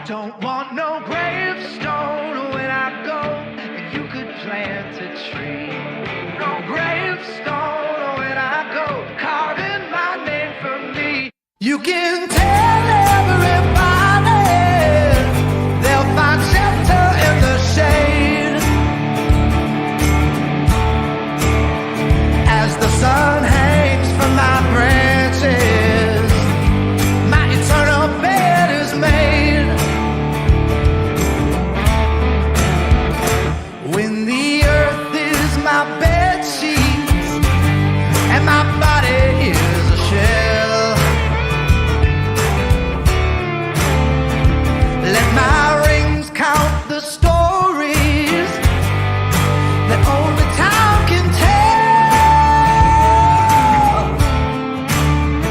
Don't want no gravestone when I go. You could plant a tree. No gravestone when I go. Carving my name for me. You can tell everybody they'll find shelter in the shade as the sun hangs from my branches. My eternal bed is made. When the earth is my bed sheet and my body is a shell, let my rings count the stories that only time can tell.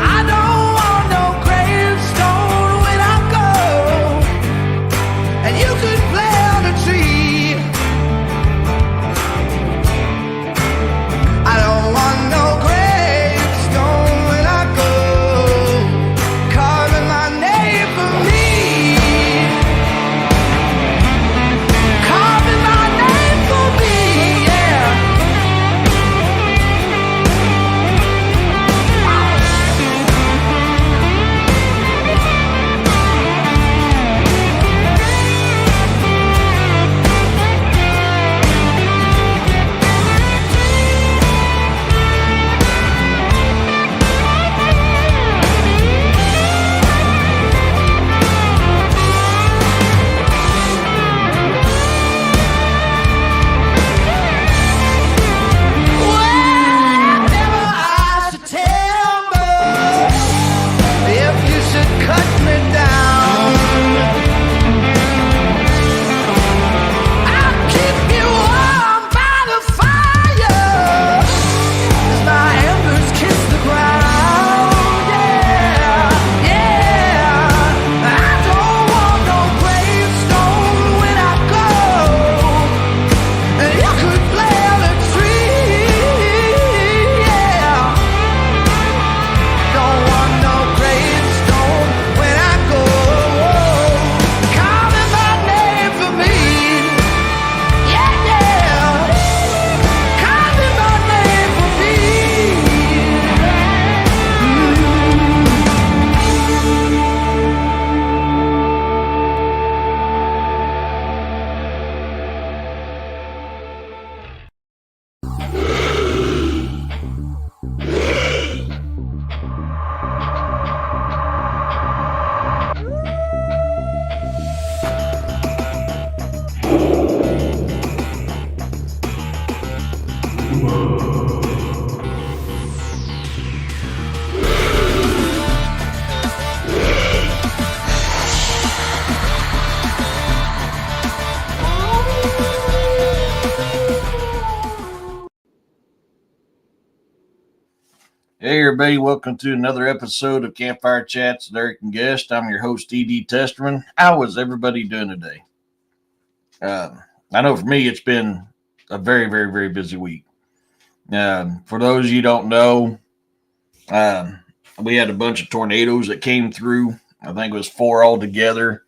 I don't want no gravestone when I go, and you could plant a tree. I don't want no gravestone when I go, carving my name for me. Carving my name for me, yeah. Whatever I should tell, but if you should cut me down, I'll keep you warm by the fire as my embers kiss the ground. Yeah, yeah. I don't want no gravestone when I go, and you could plant a tree. Yeah, don't want no gravestone when I go, carving my name for me. Yeah, yeah, carving my name for me. Hey everybody, welcome to another episode of Campfire Chats with Eric and Guest. I'm your host, E.D. Testerman. How is everybody doing today? I know for me, it's been a very, very, very busy week. For those of you who don't know, we had a bunch of tornadoes that came through. I think it was 4 altogether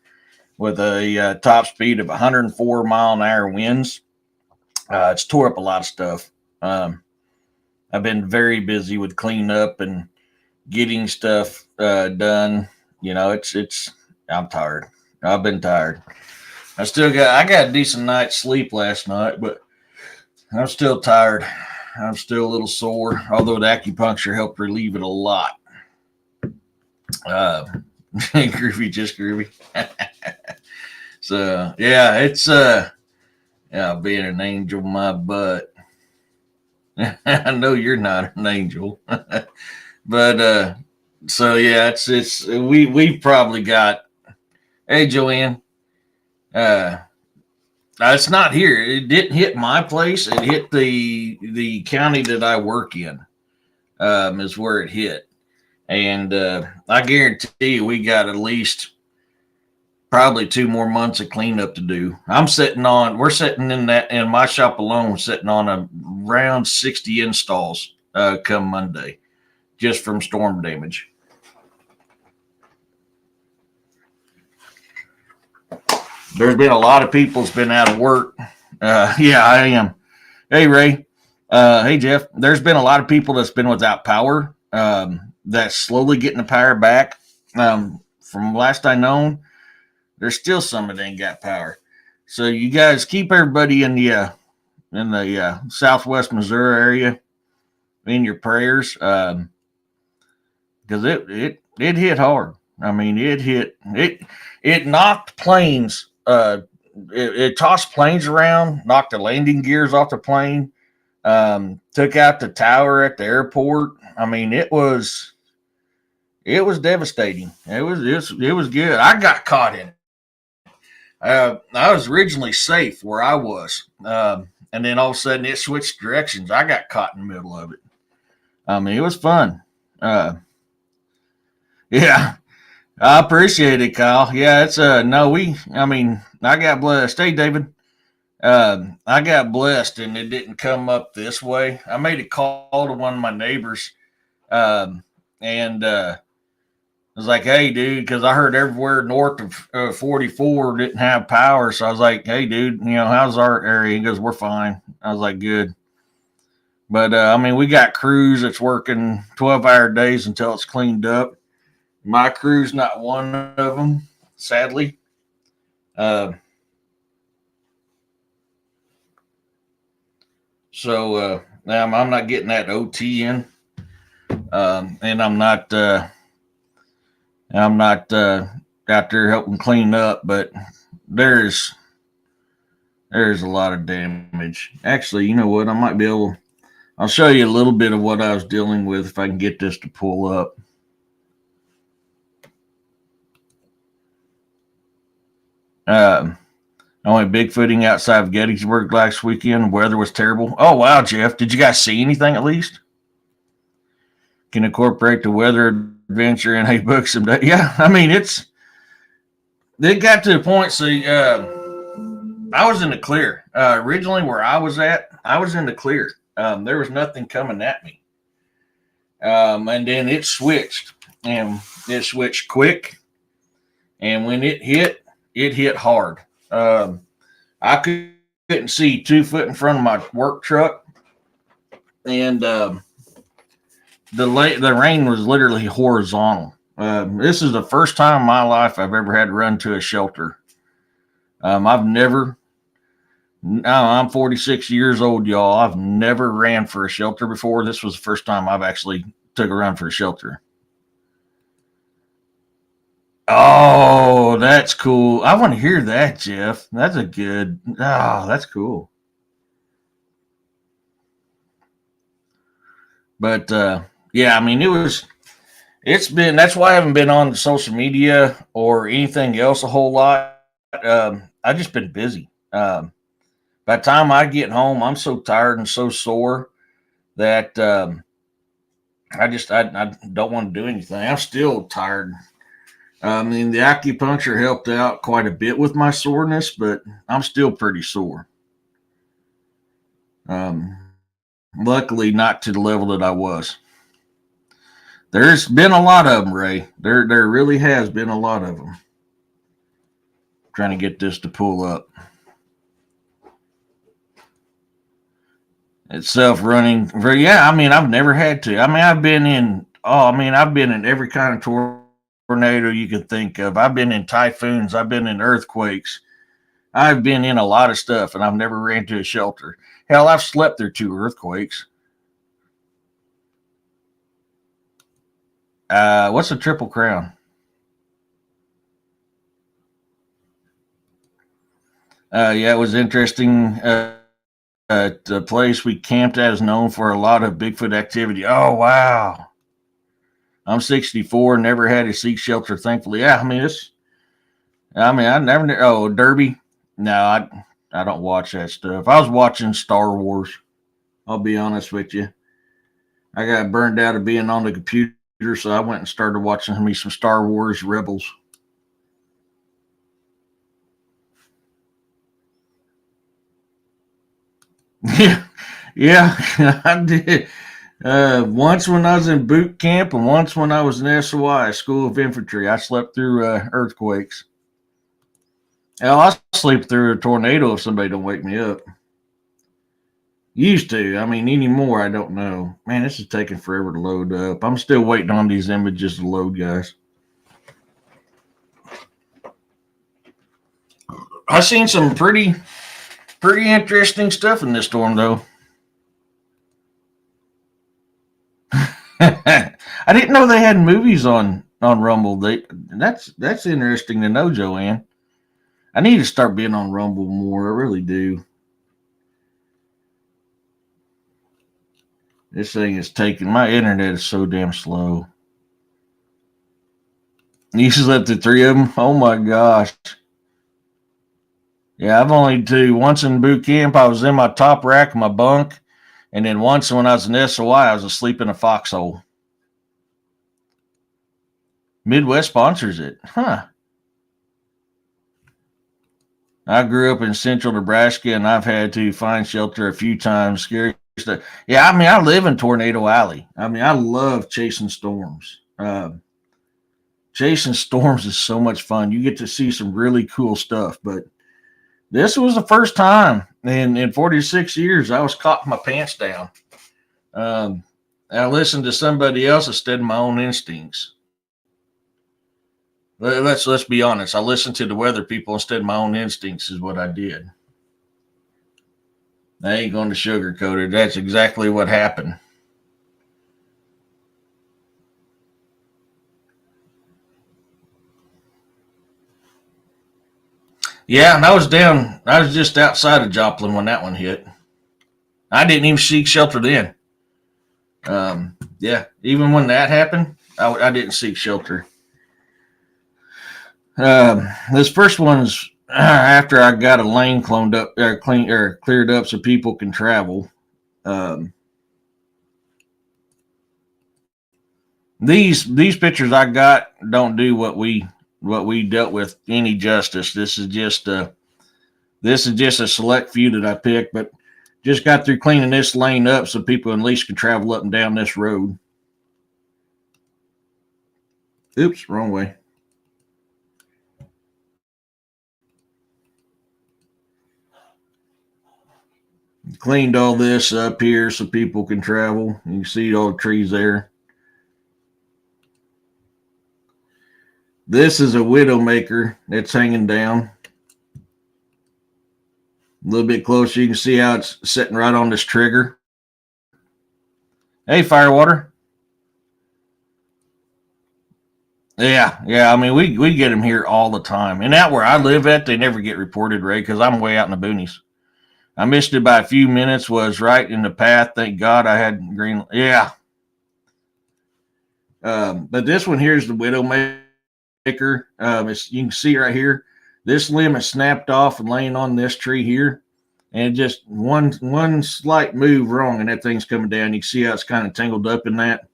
with a top speed of 104 mile an hour winds. It's tore up a lot of stuff. I've been very busy with cleanup and getting stuff done. You know, I'm tired. I've been tired. I got a decent night's sleep last night, but I'm still tired. I'm still a little sore, although the acupuncture helped relieve it a lot. Groovy, just groovy. So yeah, it's being an angel in my butt. I know you're not an angel, but so yeah, we've probably got. Hey, Joanne, it's not here. It didn't hit my place. It hit the county that I work in. Is where it hit, and I guarantee you, we got at least probably 2 more months of cleanup to do. We're sitting in my shop alone, we're sitting on around 60 installs come Monday, just from storm damage. There's been a lot of people that's been out of work. Yeah, I am. Hey, Ray. Hey, Jeff. There's been a lot of people that's been without power. That's slowly getting the power back. From last I known, there's still some that ain't got power. So you guys keep everybody in the Southwest Missouri area in your prayers, because it hit hard. I mean, it knocked planes. It tossed planes around, knocked the landing gears off the plane, took out the tower at the airport. I mean, it was devastating. It was good. I got caught in it. I was originally safe where I was, and then all of a sudden it switched directions. I got caught in the middle of it. I mean, it was fun. Yeah, I appreciate it, Kyle. Yeah, it's no, I mean, I got blessed. Hey, David. I got blessed and it didn't come up this way. I made a call to one of my neighbors, and I was like, "Hey, dude," because I heard everywhere north of 44 didn't have power. So I was like, "Hey, dude, how's our area?" He goes, "We're fine." I was like, "Good." But I mean, we got crews that's working 12-hour days until it's cleaned up. My crew's not one of them, sadly. Uh, so I'm not getting that OT in, and I'm not out there helping clean up. But there's a lot of damage. Actually, you know what? I might be able. I'll show you a little bit of what I was dealing with if I can get this to pull up. I went bigfooting outside of Gettysburg last weekend. Weather was terrible. Oh, wow, Jeff. Did you guys see anything at least? Can incorporate the weather adventure in a book someday. Yeah, I mean, it got to the point. See, I was in the clear. Originally, where I was at, I was in the clear. There was nothing coming at me. And then it switched. And it switched quick. And when it hit hard. I couldn't see 2 foot in front of my work truck, and the rain was literally horizontal. This is the first time in my life I've ever had to run to a shelter. I've never. Now I'm 46 years old, y'all. I've never ran for a shelter before. This was the first time I've actually took a run for a shelter. Oh, that's cool. I want to hear that, Jeff. That's cool. But yeah, I mean, that's why I haven't been on social media or anything else a whole lot. I've just been busy. By the time I get home, I'm so tired and so sore that I don't want to do anything. I'm still tired. I mean, the acupuncture helped out quite a bit with my soreness, but I'm still pretty sore. Um, Luckily, not to the level that I was. There's been a lot of them, Ray. There really has been a lot of them. Trying to get this to pull up. It's self-running. Yeah, I mean, I've never had to. I mean, I've been in every kind of tornado you could think of. I've been in typhoons. I've been in earthquakes. I've been in a lot of stuff, and I've never ran to a shelter. Hell, I've slept through 2 earthquakes. What's a Triple Crown? Yeah, it was interesting. The place we camped at is known for a lot of Bigfoot activity. Oh, wow. I'm 64, never had a seek shelter, thankfully. Yeah, I never. Oh, Derby. No, I don't watch that stuff. I was watching Star Wars. I'll be honest with you. I got burned out of being on the computer, so I went and started watching me some Star Wars Rebels. Yeah, I did. Once when I was in boot camp, and once when I was in SOI, School of Infantry. I slept through earthquakes. Hell, I sleep through a tornado if somebody don't wake me up. Used to. I mean, anymore, I don't know. Man, this is taking forever to load up. I'm still waiting on these images to load, guys. I seen some pretty interesting stuff in this storm, though. I didn't know they had movies on Rumble. That's interesting to know, Joanne. I need to start being on Rumble more. I really do. This thing is taking my internet is so damn slow. You slept through three of them. Oh my gosh. Yeah, I've only two. Once in boot camp, I was in my top rack of my bunk, and then once when I was in SOI, I was asleep in a foxhole. Midwest sponsors it, huh? I grew up in central Nebraska, and I've had to find shelter a few times. Scary stuff. Yeah, I mean, I live in Tornado Alley. I mean, I love chasing storms. Chasing storms is so much fun. You get to see some really cool stuff, but this was the first time in 46 years I was caught my pants down. I listened to somebody else instead of my own instincts. Let's be honest. I listened to the weather people instead of my own instincts is what I did. I ain't going to sugarcoat it. That's exactly what happened. Yeah, and I was down. I was just outside of Joplin when that one hit. I didn't even seek shelter then. Yeah, even when that happened, I didn't seek shelter. This first one's after I got a lane cloned up, cleared up so people can travel. Um, these pictures I got don't do what we dealt with any justice. This is just a select few that I picked, but just got through cleaning this lane up so people at least can travel up and down this road. Oops, wrong way. Cleaned all this up here so people can travel. You can see all the trees there. This is a widowmaker that's hanging down. A little bit closer, you can see how it's sitting right on this trigger. Hey, Firewater. Yeah. I mean, we get them here all the time. And out where I live at, they never get reported, Ray, because I'm way out in the boonies. I missed it by a few minutes. Was right in the path. Thank God I had green. Yeah. But this one here is the widowmaker. You can see right here. This limb is snapped off and laying on this tree here. And just one slight move wrong, and that thing's coming down. You can see how it's kind of tangled up in that.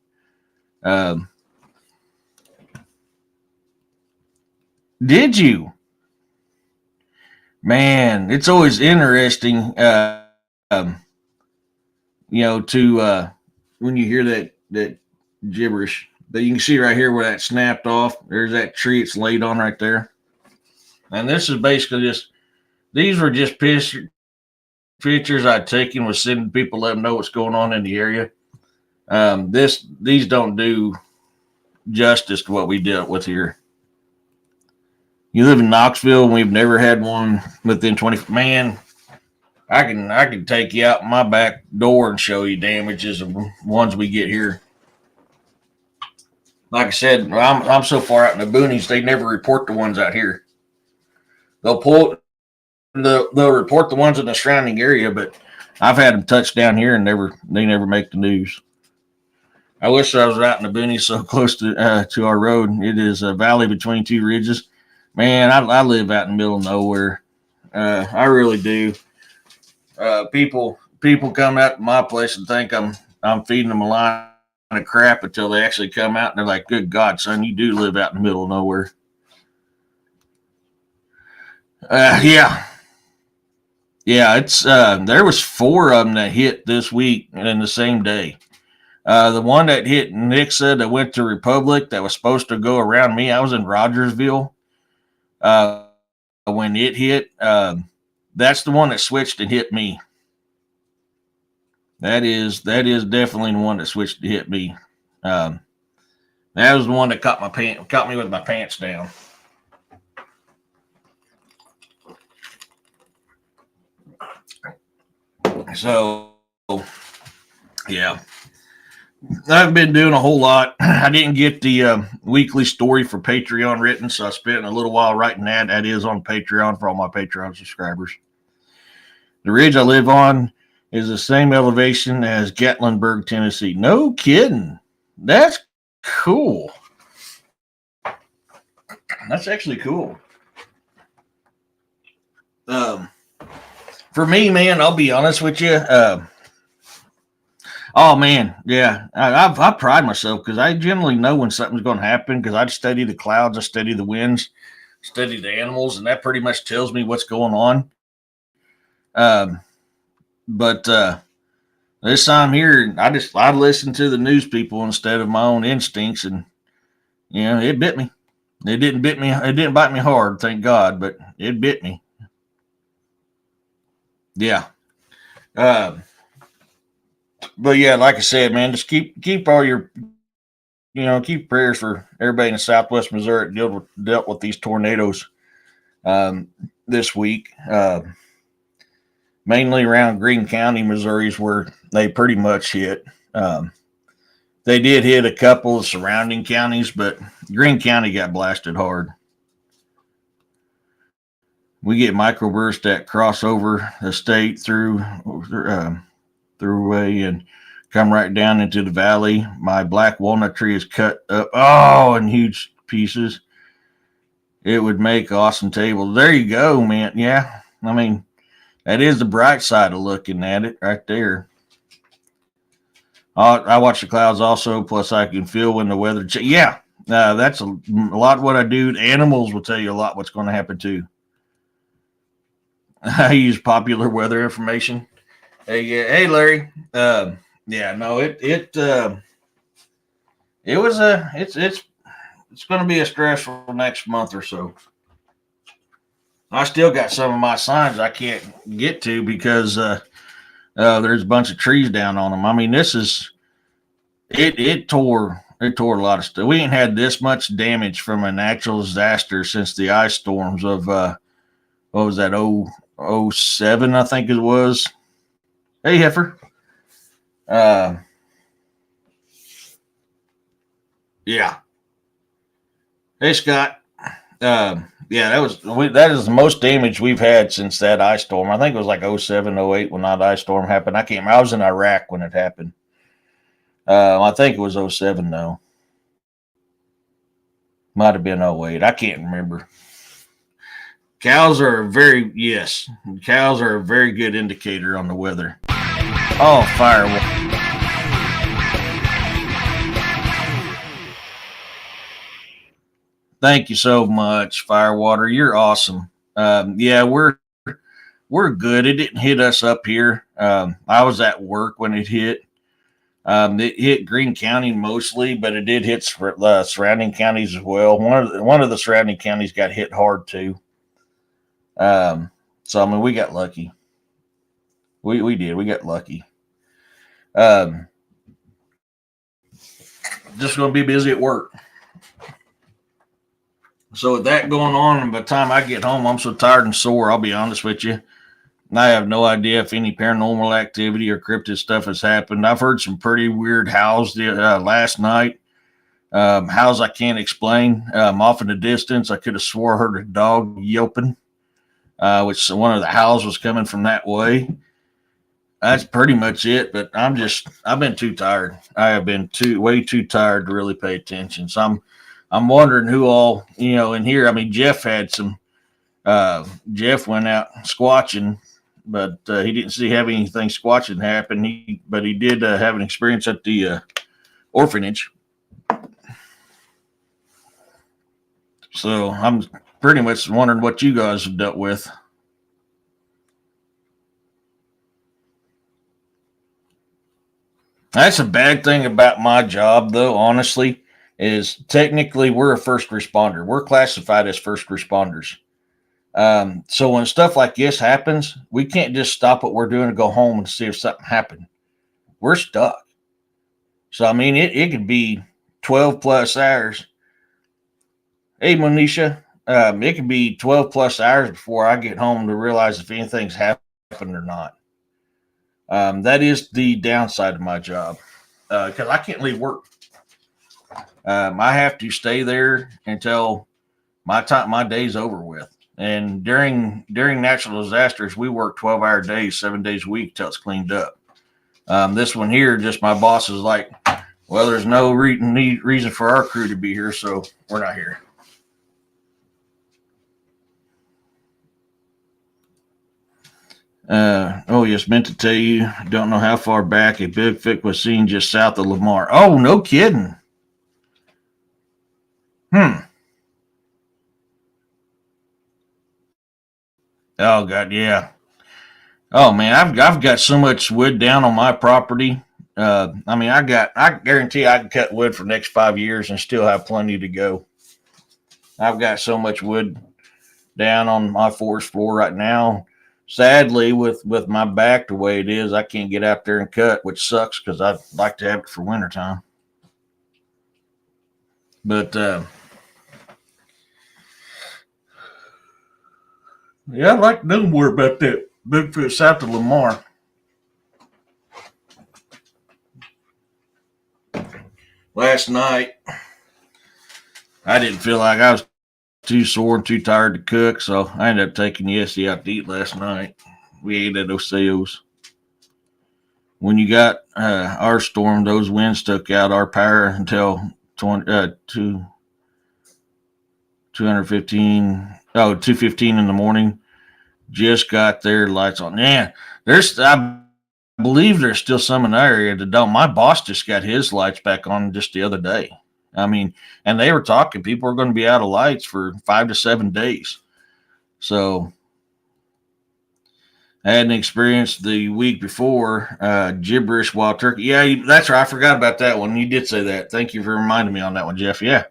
Um, did you? Man, it's always interesting, um, to when you hear that gibberish. But you can see right here where that snapped off. There's that tree it's laid on right there. And this is basically these were just pictures I'd taken was sending people, let them know what's going on in the area. These don't do justice to what we dealt with here. You live in Knoxville, and we've never had one within 20. Man, I can take you out my back door and show you damages of ones we get here. Like I said, I'm so far out in the boonies, they never report the ones out here. They'll report the ones in the surrounding area, but I've had them touch down here and they never make the news. I wish I was out in the boonies so close to our road. It is a valley between two ridges. Man, I live out in the middle of nowhere. I really do. People come out to my place and think I'm feeding them a line of crap until they actually come out and they're like, "Good God, son, you do live out in the middle of nowhere." Yeah. It's there was four of them that hit this week and in the same day. The one that hit Nixa that went to Republic that was supposed to go around me. I was in Rogersville. Uh, when it hit, that's the one that switched and hit me. That is definitely the one that switched to hit me. That was the one that caught me with my pants down. So, yeah, I've been doing a whole lot. I didn't get the weekly story for Patreon written, so I spent a little while writing that. That is on Patreon for all my Patreon subscribers. The ridge I live on is the same elevation as Gatlinburg, Tennessee. No kidding. That's cool. That's actually cool. For me, man, I'll be honest with you. Oh man, yeah, I pride myself because I generally know when something's going to happen because I study the clouds, I study the winds, study the animals, and that pretty much tells me what's going on. But this time here, I listened to the news people instead of my own instincts, and it bit me. It didn't bit me. It didn't bite me hard, thank God, but it bit me. Yeah. But yeah, like I said, man, just keep all your keep prayers for everybody in Southwest Missouri that dealt with these tornadoes this week. Mainly around Greene County, Missouri is where they pretty much hit. They did hit a couple of surrounding counties, but Greene County got blasted hard. We get microbursts that cross over the state through way and come right down into the valley. My black walnut tree is cut up, in huge pieces. It would make awesome tables. There you go, man. Yeah, I mean, that is the bright side of looking at it right there. I watch the clouds also, plus I can feel when the weather changes. Yeah, that's a lot of what I do. Animals will tell you a lot what's going to happen too. I use popular weather information. Hey, Larry. Yeah, no, it's going to be a stressful next month or so. I still got some of my signs I can't get to because there's a bunch of trees down on them. I mean, it tore a lot of stuff. We ain't had this much damage from a natural disaster since the ice storms of what was that 07, I think it was. Hey, Heifer. Yeah. Hey, Scott. Yeah, that is the most damage we've had since that ice storm. I think it was like 07, 08 when that ice storm happened. I can't remember. I was in Iraq when it happened. I think it was 07 though. Might have been 08. I can't remember. Cows are a very good indicator on the weather. Oh, fireworks. Thank you so much, Firewater. You're awesome. Yeah, we're good. It didn't hit us up here. I was at work when it hit. It hit Greene County mostly, but it did hit surrounding counties as well. One of the surrounding counties got hit hard too. So I mean, we got lucky. We did. We got lucky. Just going to be busy at work. So with that going on, and by the time I get home, I'm so tired and sore, I'll be honest with you. I have no idea if any paranormal activity or cryptid stuff has happened. I've heard some pretty weird howls last night. Howls I can't explain. Off in the distance, I could have swore I heard a dog yelping, which one of the howls was coming from that way. That's pretty much it, but I've been too tired. I have been way too tired to really pay attention. So I'm wondering who all, in here. I mean, Jeff had some, Jeff went out squatching, but he didn't have anything squatching happen. But he did have an experience at the orphanage. So I'm pretty much wondering what you guys have dealt with. That's a bad thing about my job, though, honestly, is technically we're a first responder. We're classified as first responders. So when stuff like this happens, we can't just stop what we're doing and go home and see if something happened. We're stuck. So, I mean, it could be 12 plus hours. Hey, Monisha, it could be 12 plus hours before I get home to realize if anything's happened or not. That is the downside of my job because I can't leave work. I have to stay there until my day's over with. And during natural disasters, we work 12-hour days, 7 days a week till it's cleaned up. This one here, just my boss is like, well, there's no reason for our crew to be here, so we're not here. Oh, yes, meant to tell you, don't know how far back a Bigfoot was seen just south of Lamar. Oh, no kidding. Oh, God, yeah. Oh, man, I've got so much wood down on my property. I mean, I guarantee I can cut wood for the next 5 years and still have plenty to go. I've got so much wood down on my forest floor right now. Sadly, with my back the way it is, I can't get out there and cut, which sucks because I'd like to have it for wintertime. But yeah, I'd like to know more about that Bigfoot south of Lamar. Last night, I didn't feel like I was too sore and too tired to cook, so I ended up taking Yessie out to eat last night. We ate at O'Seo's. When you got our storm, those winds took out our power until 215 in the morning. Just got their lights on. Yeah, I believe there's still some in our area that don't. My boss just got his lights back on just the other day. I mean, and they were talking, people are going to be out of lights for 5 to 7 days. So I had an experience the week before, gibberish wild turkey. Yeah, that's right. I forgot about that one. You did say that. Thank you for reminding me on that one, Jeff. Yeah,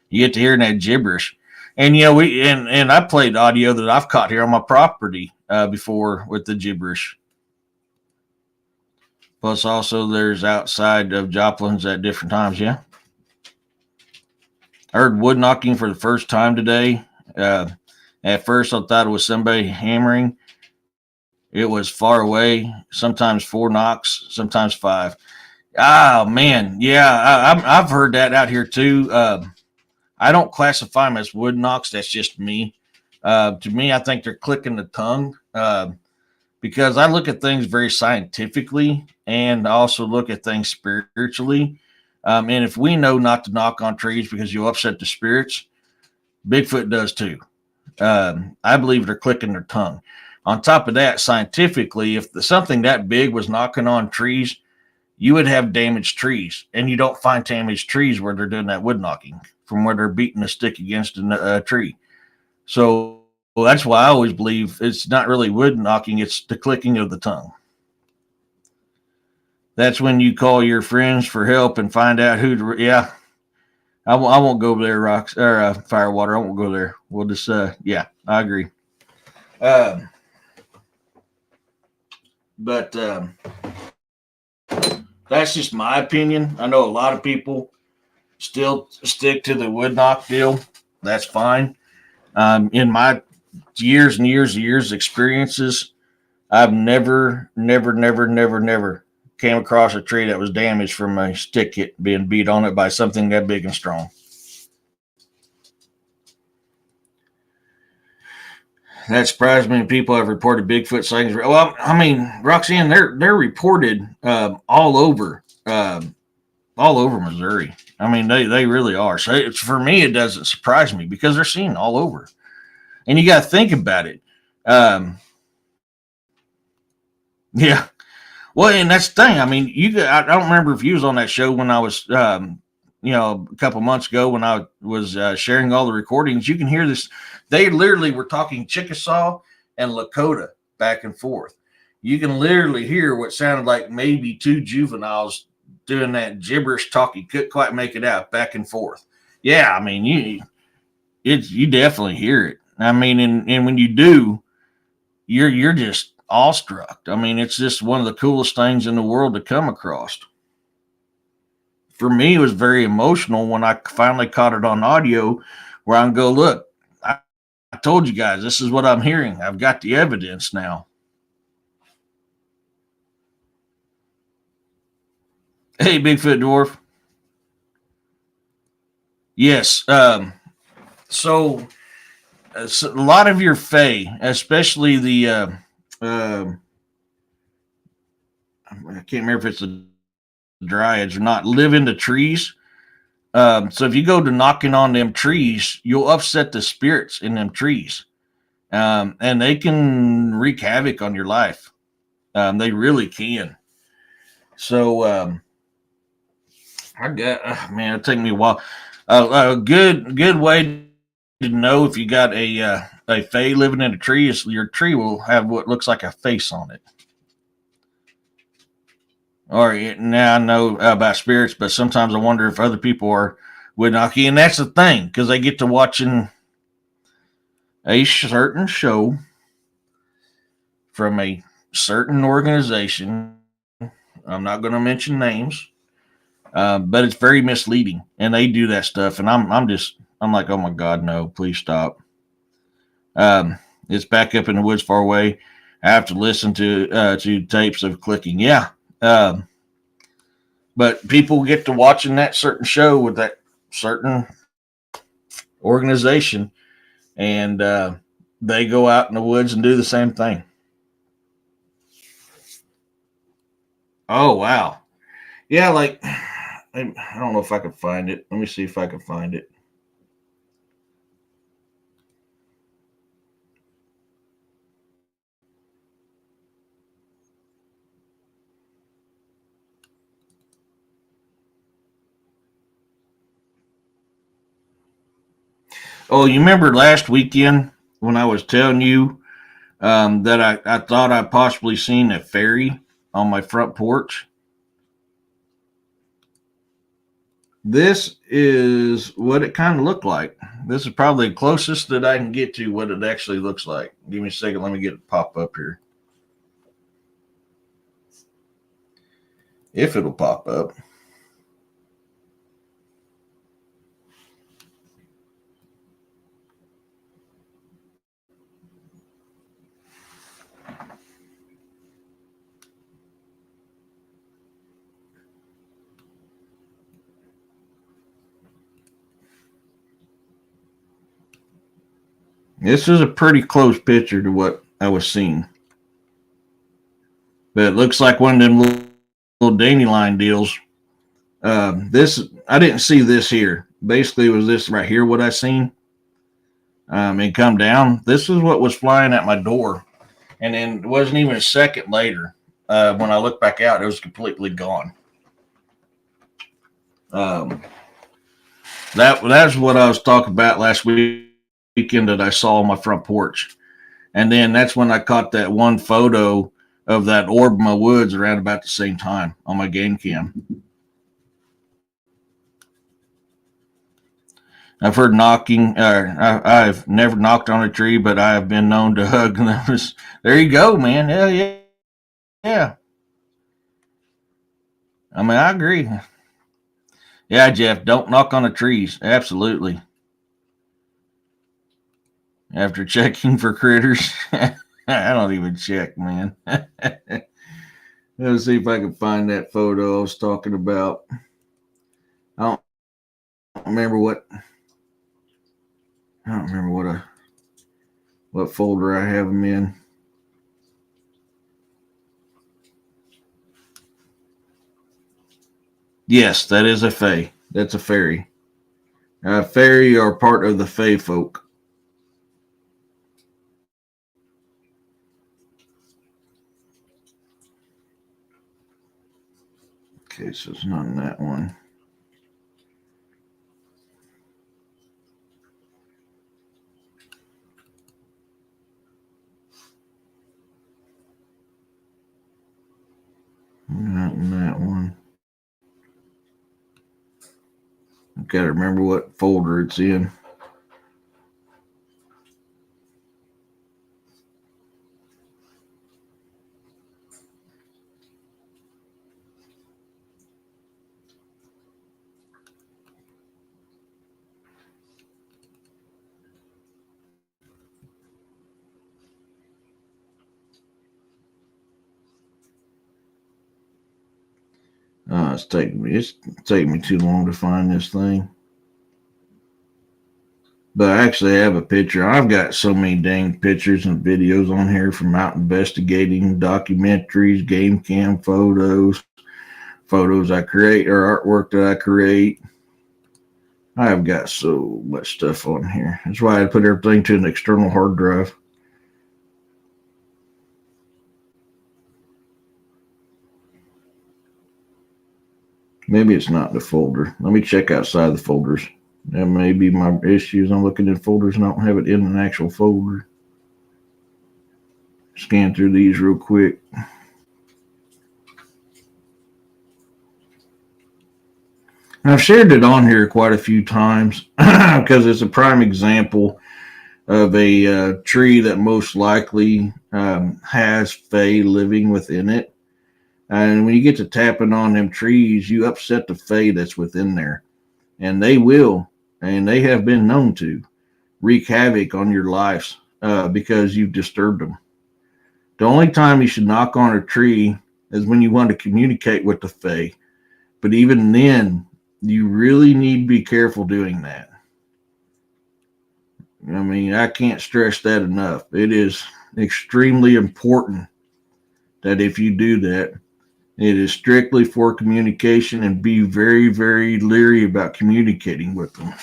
you get to hear that gibberish. And and I played audio that I've caught here on my property before with the gibberish. Plus, also there's outside of Joplin's at different times. Yeah, I heard wood knocking for the first time today. At first, I thought it was somebody hammering. It was far away. Sometimes 4 knocks, sometimes 5. Oh man, yeah, I've heard that out here too. I don't classify them as wood knocks. That's just me. To me, I think they're clicking the tongue because I look at things very scientifically and I also look at things spiritually. And if we know not to knock on trees because you'll upset the spirits, Bigfoot does too. I believe they're clicking their tongue. On top of that, scientifically, if something that big was knocking on trees, you would have damaged trees. And you don't find damaged trees where they're doing that wood knocking, from where they're beating a stick against a tree. So that's why I always believe it's not really wood knocking, it's the clicking of the tongue. That's when you call your friends for help and find out who to, yeah. I won't go there, Rocks, or Firewater. I won't go there. We'll just, yeah, I agree. But that's just my opinion. I know a lot of people still stick to the wood knock deal. That's fine. In my years and years experiences, I've never came across a tree that was damaged from a stick being beat on it by something that big and strong. That surprised me. People have reported Bigfoot sightings. Well, I mean, Roxanne, they're reported all over Missouri. I mean, they really are. So for me, it doesn't surprise me because they're seen all over. And you got to think about it. Yeah. Well, and that's the thing. I mean, I don't remember if you was on that show when I was, a couple months ago when I was sharing all the recordings. You can hear this. They literally were talking Chickasaw and Lakota back and forth. You can literally hear what sounded like maybe 2 juveniles doing that gibberish talk. You couldn't quite make it out back and forth. Yeah, I mean, you definitely hear it. I mean, and when you do, you're just awestruck. I mean, it's just one of the coolest things in the world to come across. For me, it was very emotional when I finally caught it on audio, where I can go, look, I told you guys, this is what I'm hearing. I've got the evidence now. Hey, Bigfoot Dwarf. Yes. So, so a lot of your fae, especially the, I can't remember if it's the dryads or not, live in the trees. So if you go to knocking on them trees, you'll upset the spirits in them trees, and they can wreak havoc on your life. They really can. So I got man, it'll take me a while. A good way to know if you got a fae living in a tree is your tree will have what looks like a face on it. Or now I know about spirits, but sometimes I wonder if other people are with Naki, and that's the thing because they get to watching a certain show from a certain organization. I'm not going to mention names, but it's very misleading, and they do that stuff, and I'm like, oh my god, no, please stop. It's back up in the woods far away. I have to listen to tapes of clicking. Yeah, but people get to watching that certain show with that certain organization, and they go out in the woods and do the same thing. Oh wow, yeah. Like I don't know if I can find it. Let me see if I can find it. Oh, you remember last weekend when I was telling you that I thought I possibly seen a fairy on my front porch? This is what it kind of looked like. This is probably the closest that I can get to what it actually looks like. Give me a second. Let me get it pop up here. If it'll pop up. This is a pretty close picture to what I was seeing. But it looks like one of them little dandelion deals. This I didn't see this here. Basically, it was this right here what I seen. And come down. This is what was flying at my door, and then it wasn't even a second later when I looked back out, it was completely gone. Um, that's what I was talking about last weekend that I saw on my front porch, and then that's when I caught that one photo of that orb in my woods around about the same time on my game cam. I've heard knocking. I've never knocked on a tree, but I have been known to hug. And that was, there you go, man. Hell yeah, yeah. I mean, I agree. Yeah, Jeff, don't knock on the trees. Absolutely. After checking for critters, I don't even check, man. Let's see if I can find that photo I was talking about. I don't remember what. I don't remember what folder I have them in. Yes, that is a fae. That's a fairy. Fairy are part of the fae folk. Okay, so it's not in that one. Not in that one. I've got to remember what folder it's in. It's taking me too long to find this thing. But I actually have a picture. I've got so many dang pictures and videos on here from out investigating, documentaries, game cam photos, photos I create or artwork that I create. I've got so much stuff on here. That's why I put everything to an external hard drive. Maybe it's not in the folder. Let me check outside the folders. That may be my issues. I'm looking in folders and I don't have it in an actual folder. Scan through these real quick. And I've shared it on here quite a few times because it's a prime example of a tree that most likely has fae living within it. And when you get to tapping on them trees, you upset the fae that's within there. And they will, and they have been known to, wreak havoc on your lives because you've disturbed them. The only time you should knock on a tree is when you want to communicate with the fae. But even then, you really need to be careful doing that. I mean, I can't stress that enough. It is extremely important that if you do that, it is strictly for communication and be very, very leery about communicating with them.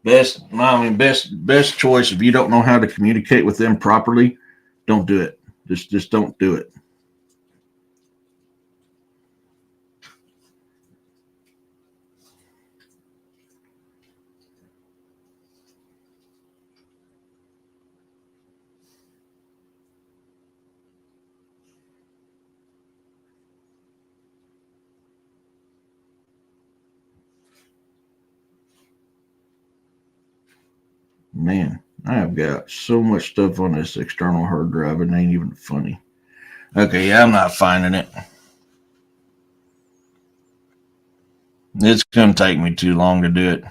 Best choice if you don't know how to communicate with them properly, don't do it. Just don't do it. Man, I have got so much stuff on this external hard drive, it ain't even funny. Okay, yeah, I'm not finding it. It's going to take me too long to do it.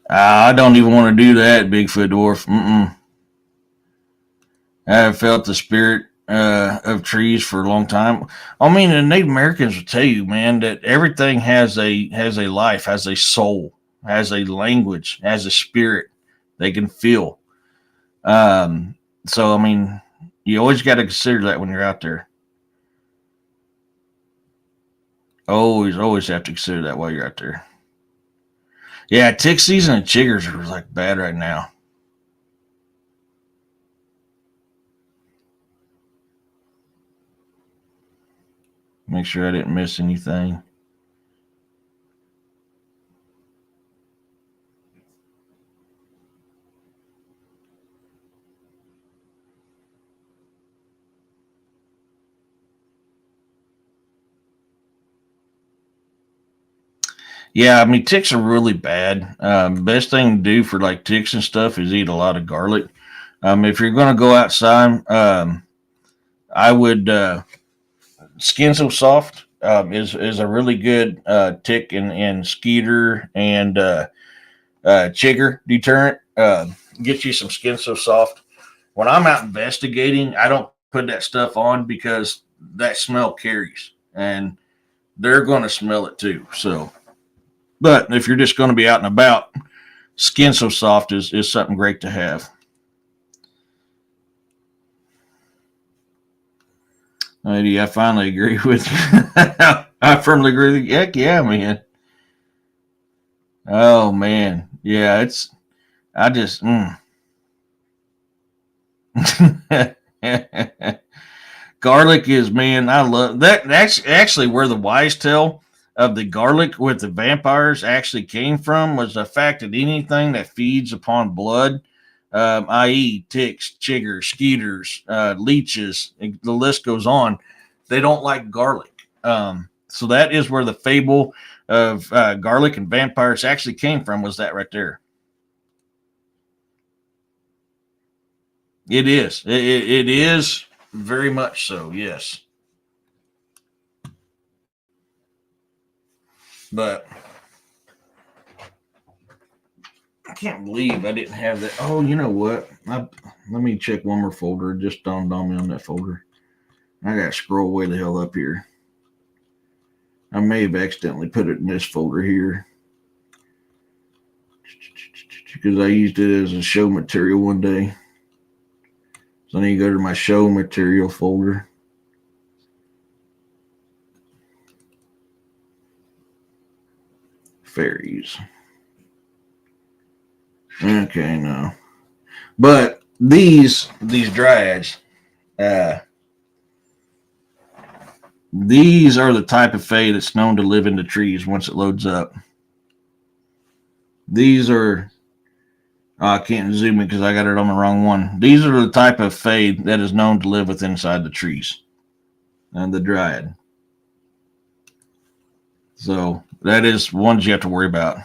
I don't even want to do that, Bigfoot Dwarf. I have felt the spirit of trees for a long time. I mean, the Native Americans will tell you, man, that everything has a life, has a soul, has a language, has a spirit they can feel. So, I mean, you always got to consider that when you're out there. Always have to consider that while you're out there. Yeah, tick season and chiggers are like bad right now. Make sure I didn't miss anything. Yeah, I mean ticks are really bad. Best thing to do for like ticks and stuff is eat a lot of garlic. If you're going to go outside, I would Skin So Soft is a really good tick and skeeter and chigger deterrent. Get you some Skin So Soft. When I'm out investigating, I don't put that stuff on because that smell carries and they're going to smell it too. So, but if you're just going to be out and about, Skin So Soft is something great to have. Lady, I finally agree with you. I firmly agree with you. Heck yeah, man. Oh man. Yeah, I just garlic is, man, I love that. That's actually where the wise tale of the garlic with the vampires actually came from, was the fact that anything that feeds upon blood, i.e., ticks, chiggers, skeeters, leeches, the list goes on, they don't like garlic. So that is where the fable of garlic and vampires actually came from, was that right there. It is. It is very much so, yes. But I can't believe I didn't have that. Oh, you know what? Let me check one more folder. It just dawned on me on that folder. I got to scroll way the hell up here. I may have accidentally put it in this folder here because I used it as a show material one day. So I need to go to my show material folder. Fairies. Okay, no. But these dryads, these are the type of fae that's known to live in the trees once it loads up. These are, I can't zoom it because I got it on the wrong one. These are the type of fae that is known to live within inside the trees. And the dryad. So that is ones you have to worry about.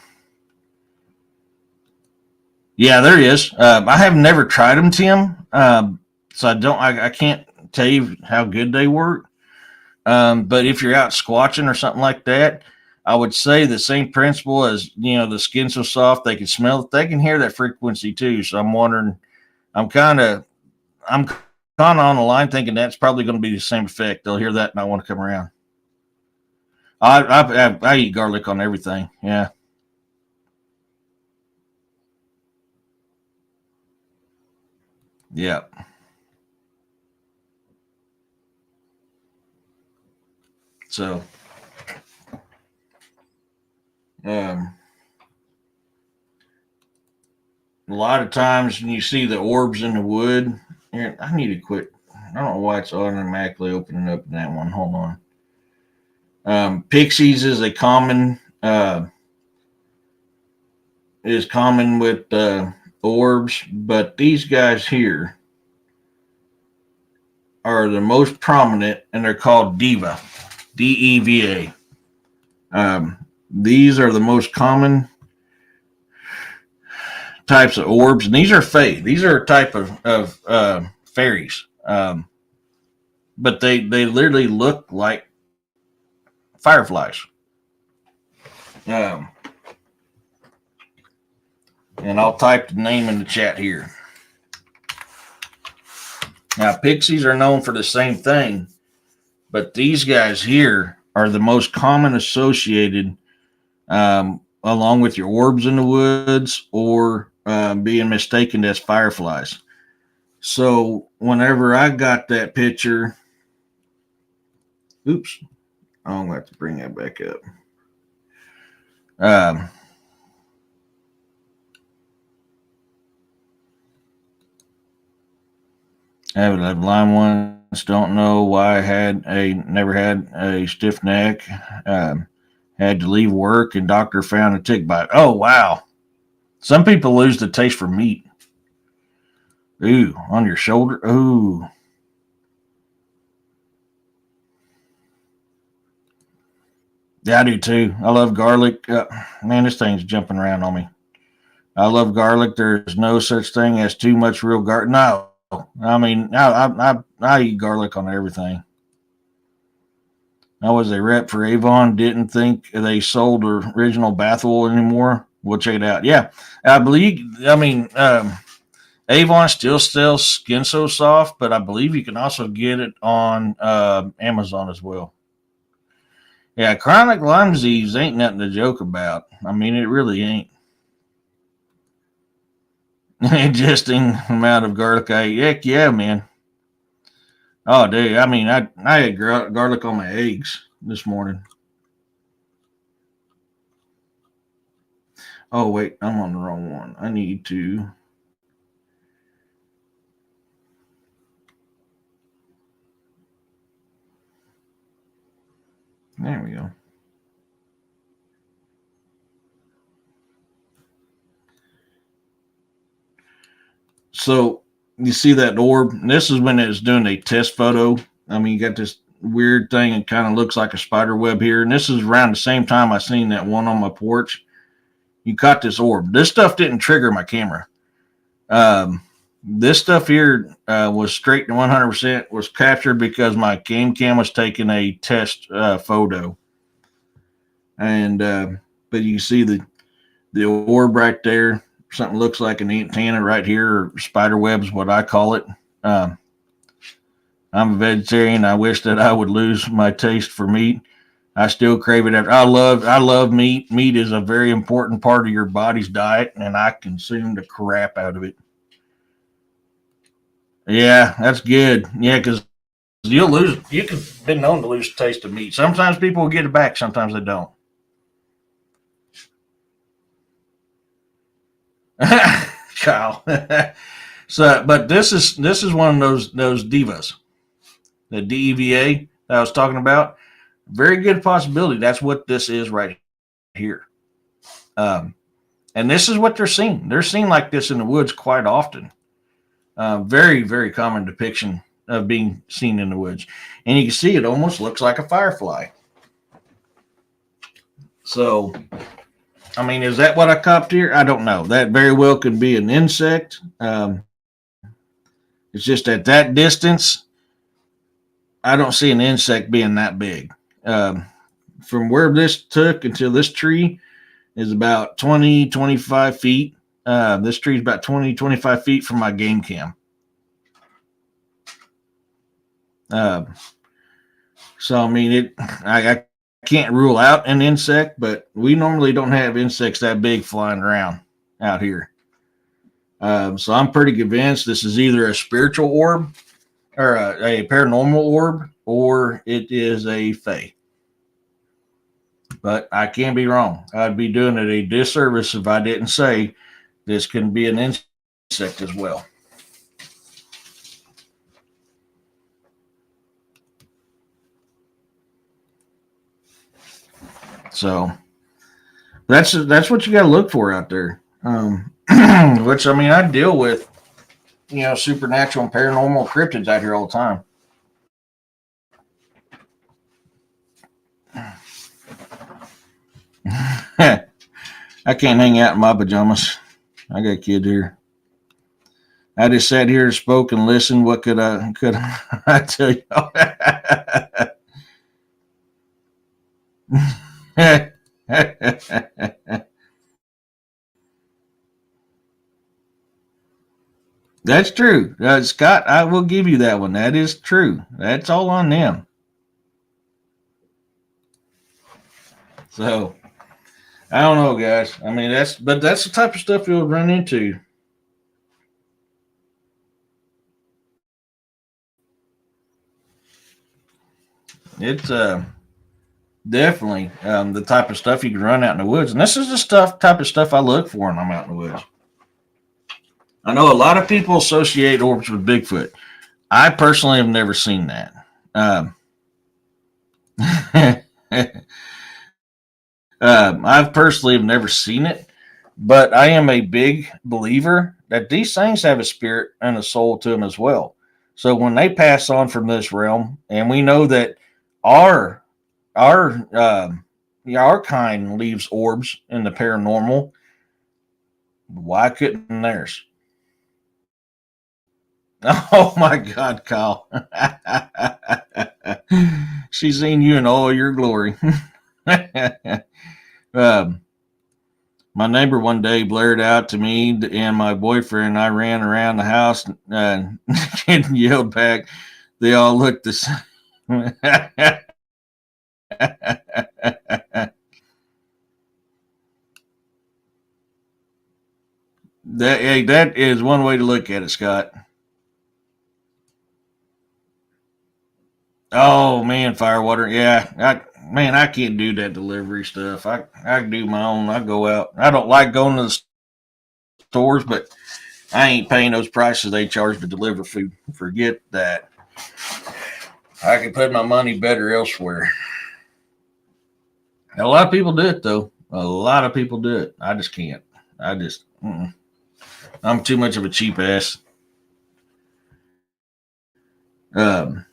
Yeah, there is. I have never tried them, Tim. So I can't tell you how good they work. But if you're out squatching or something like that, I would say the same principle as, the skin so soft they can smell it. They can hear that frequency too. So I'm wondering, I'm kind of on the line thinking that's probably going to be the same effect. They'll hear that and not want to come around. I eat garlic on everything. Yeah. Yeah. So, a lot of times when you see the orbs in the wood, here, I need to quit. I don't know why it's automatically opening up in that one. Hold on. Pixies is a common with orbs, but these guys here are the most prominent, and they're called Diva, Deva. These are the most common types of orbs, and these are fae. These are a type of fairies, but they literally look like fireflies. And I'll type the name in the chat here. Now, pixies are known for the same thing, but these guys here are the most common associated, along with your orbs in the woods or being mistaken as fireflies. So whenever I got that picture, oops, I'm going to have to bring that back up. Avid line ones don't know why I never had a stiff neck. Had to leave work and doctor found a tick bite. Oh, wow. Some people lose the taste for meat. Ooh, on your shoulder. Ooh. Yeah, I do too. I love garlic. Man, this thing's jumping around on me. I love garlic. There's no such thing as too much real garlic. No. I mean, I eat garlic on everything. I was a rep for Avon. Didn't think they sold original bath oil anymore. We'll check it out. Yeah, I believe. I mean, Avon still sells Skin So Soft, but I believe you can also get it on Amazon as well. Yeah, chronic Lyme disease ain't nothing to joke about. I mean, it really ain't. Interesting amount of garlic I eat. Heck yeah, man. Oh, dude. I mean, I had garlic on my eggs this morning. Oh, wait. I'm on the wrong one. I need to. There we go. So you see that orb? This is when it was doing a test photo. I mean, you got this weird thing. It kind of looks like a spider web here. And this is around the same time I seen that one on my porch. You caught this orb. This stuff didn't trigger my camera. This stuff here was straight to 100% was captured because my game cam was taking a test photo. And but you see the orb right there. something looks like an antenna right here, or spider web's what I call it. Um, I'm a vegetarian. I wish that I would lose my taste for meat. I still crave it. I love meat. Meat is a very important part of your body's diet, and I consume the crap out of it. Yeah, that's good. Yeah, because you'll lose. You can been known to lose the taste of meat. Sometimes people will get it back. Sometimes they don't. Kyle. So, but this is one of those divas, the DEVA that I was talking about. Very good possibility. That's what this is right here. Um, and this is what they're seeing. They're seen like this in the woods quite often. Very, very common depiction of being seen in the woods. And you can see it almost looks like a firefly. So, I mean, is that what I copped here? I don't know. That very well could be an insect. It's just at that distance, I don't see an insect being that big. Um, from where this took until this tree is about 20, 25 feet. This tree is about 20, 25 feet from my game cam. So, I mean, I can't rule out an insect, but we normally don't have insects that big flying around out here. So I'm pretty convinced this is either a spiritual orb or a paranormal orb, or it is a fae. But I can be wrong. I'd be doing it a disservice if I didn't say this can be an insect as well. So that's what you got to look for out there. Which, I mean, I deal with supernatural and paranormal cryptids out here all the time. I can't hang out in my pajamas. I got a kid here. I just sat here, spoke, and listened. What could I tell you? That's true, Scott. I will give you that one. That is true. That's all on them. So I don't know, guys. I mean, that's the type of stuff you'll run into. It's definitely the type of stuff you can run out in the woods, and this is the type of stuff I look for when I'm out in the woods. I know a lot of people associate orbs with Bigfoot. I personally have never seen that. I've personally have never seen it, but I am a big believer that these things have a spirit and a soul to them as well. So when they pass on from this realm, and we know that our our our kind leaves orbs in the paranormal, why couldn't theirs? Oh my God, Kyle! She's seen you in all your glory. um, my neighbor one day blared out to me and my boyfriend. I ran around the house and yelled back. They all looked the same. That is one way to look at it, Scott. Oh man, firewater. Yeah, I can't do that delivery stuff. I can do my own. I go out. I don't like going to the stores, but I ain't paying those prices they charge to deliver food. Forget that. I can put my money better elsewhere. A lot of people do it though. A lot of people do it. I just can't. I just. I'm too much of a cheap ass. Um,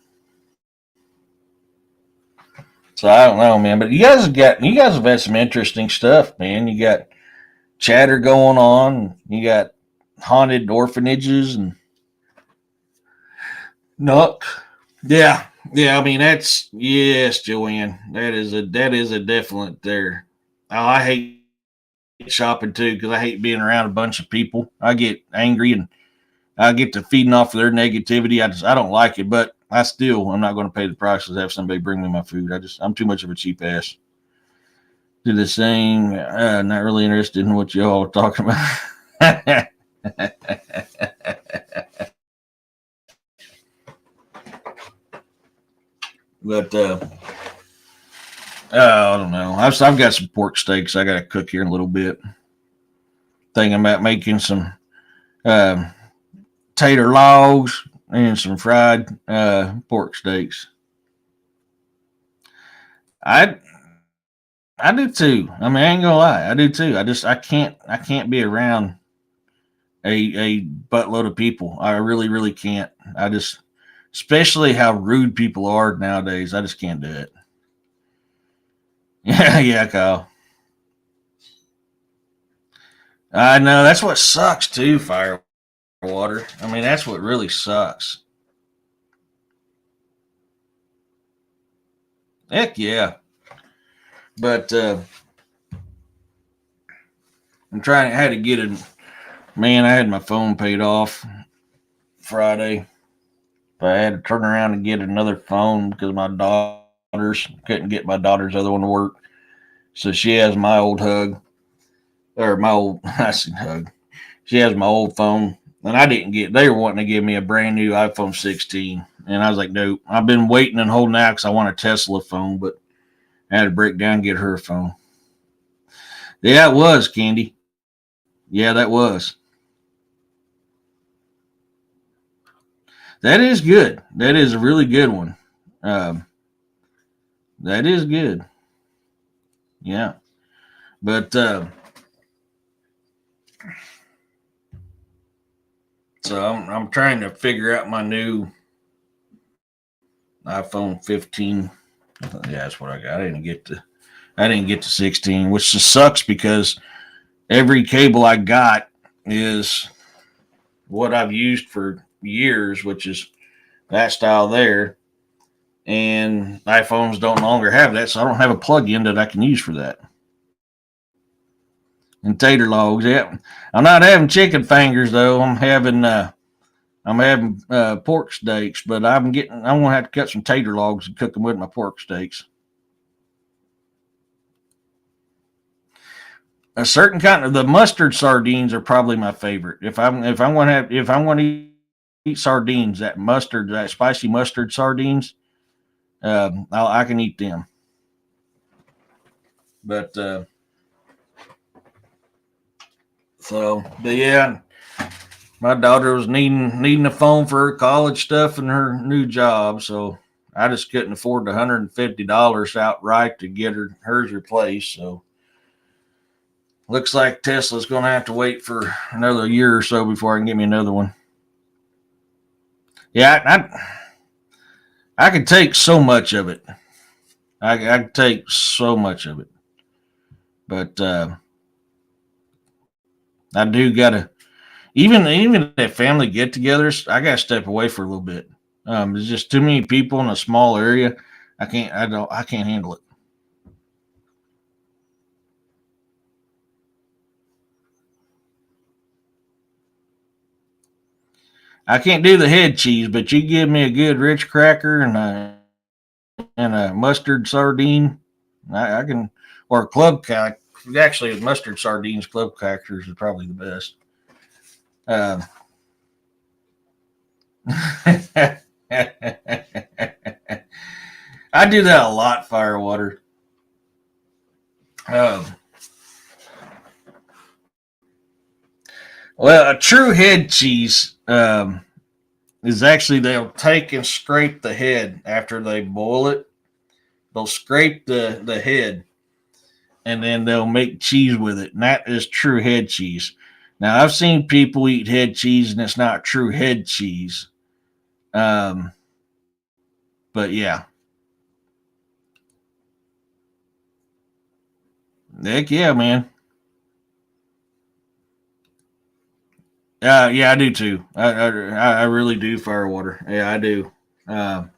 so I don't know, man. But you guys have had some interesting stuff, man. You got chatter going on. You got haunted orphanages and Nuck. Yeah, yeah. I mean, that's yes, Joanne. That is a definite there. Oh, I hate shopping too because I hate being around a bunch of people. I get angry and I get to feeding off of their negativity. I don't like it, but I'm not going to pay the price to have somebody bring me my food. I'm too much of a cheap ass. Do the same. Not really interested in what y'all are talking about. But I don't know. I've got some pork steaks I got to cook here in a little bit. Thinking about making some um, tater logs and some fried pork steaks. I I do too. I mean, I ain't gonna lie, I do too. I can't be around a buttload of people. I really can't. I just, especially how rude people are nowadays. I just can't do it. Yeah, Kyle. I know that's what sucks too. Firewater. I mean, that's what really sucks. Heck yeah. But I'm trying. I had to get it. Man, I had my phone paid off Friday. But I had to turn around and get another phone because my daughters couldn't get my daughter's other one to work. So she has my old hug, or my old, I said hug. She has my old phone. And I didn't get, they were wanting to give me a brand new iPhone 16. And I was like, nope. I've been waiting and holding out because I want a Tesla phone, but I had to break down and get her a phone. Yeah, it was, Candy. Yeah, that was. That is good. That is a really good one. Um, that is good. Yeah. But so I'm trying to figure out my new iPhone 15. Yeah, that's what I got. I didn't get to 16, which just sucks because every cable I got is what I've used for years, which is that style there. And iPhones don't longer have that, so I don't have a plug-in that I can use for that. And tater logs, yeah. I'm not having chicken fingers though. I'm having pork steaks, but I'm gonna have to cut some tater logs and cook them with my pork steaks. A certain kind of the mustard sardines are probably my favorite. If I'm going to eat sardines, that spicy mustard sardines, I can eat them. But but yeah, my daughter was needing a phone for her college stuff and her new job, so I just couldn't afford the $150 outright to get hers replaced. So looks like Tesla's going to have to wait for another year or so before I can get me another one. Yeah, I could take so much of it. I could take so much of it, but I do gotta even at family get-togethers. I gotta step away for a little bit. There's just too many people in a small area. I can't handle it. I can't do the head cheese, but you give me a good rich cracker and a mustard sardine. I can, or club crack. Actually, mustard sardines, club crackers is probably the best. Uh, I do that a lot, Firewater. Um, well, a true head cheese is actually they'll take and scrape the head after they boil it. They'll scrape the head and then they'll make cheese with it. And that is true head cheese. Now, I've seen people eat head cheese and it's not true head cheese. Um, but yeah, heck yeah, man. Yeah, I do too. I really do Firewater. Yeah, I do. Um,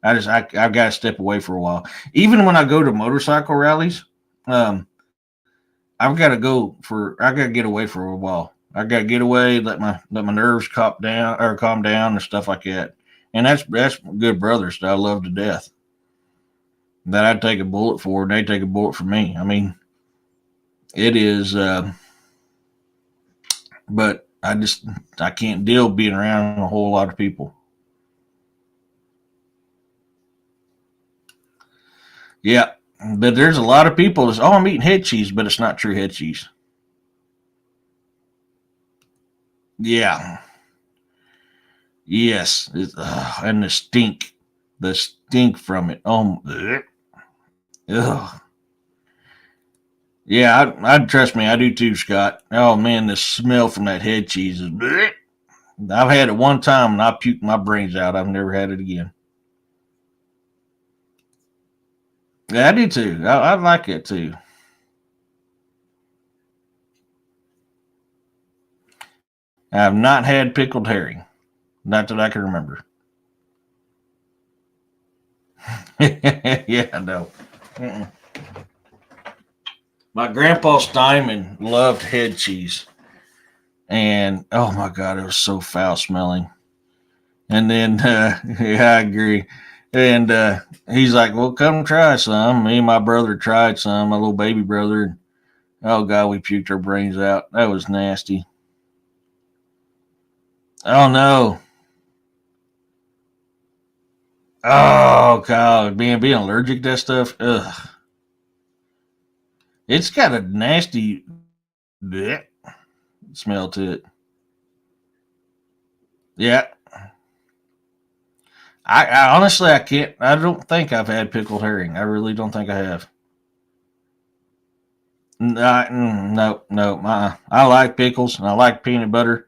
I've got to step away for a while. Even when I go to motorcycle rallies, um, I've got to go for. I got to get away for a while. I got to get away, let my nerves calm down and stuff like that. And that's good brothers that I love to death. That I'd take a bullet for, and they take a bullet for me. I mean, it is. But I can't deal being around a whole lot of people. Yeah, but there's a lot of people that's, oh, I'm eating head cheese, but it's not true head cheese. Yeah, yes, and the stink from it. Oh, ugh. Yeah, I trust me, I do too, Scott. Oh man, the smell from that head cheese is. Bleh. I've had it one time and I puked my brains out. I've never had it again. Yeah, I do too. I like it too. I have not had pickled herring, not that I can remember. Yeah, no. Mm-mm. My grandpa Steinman loved head cheese, and oh my god, it was so foul smelling. And then, yeah, I agree. And he's like, "Well, come try some." Me and my brother tried some, my little baby brother. Oh god, we puked our brains out. That was nasty. Oh no. Oh god, being allergic to that stuff. Ugh. It's got a nasty bleh smell to it. Yeah, I honestly I can't. I don't think I've had pickled herring. I really don't think I have. No, no. I like pickles and I like peanut butter,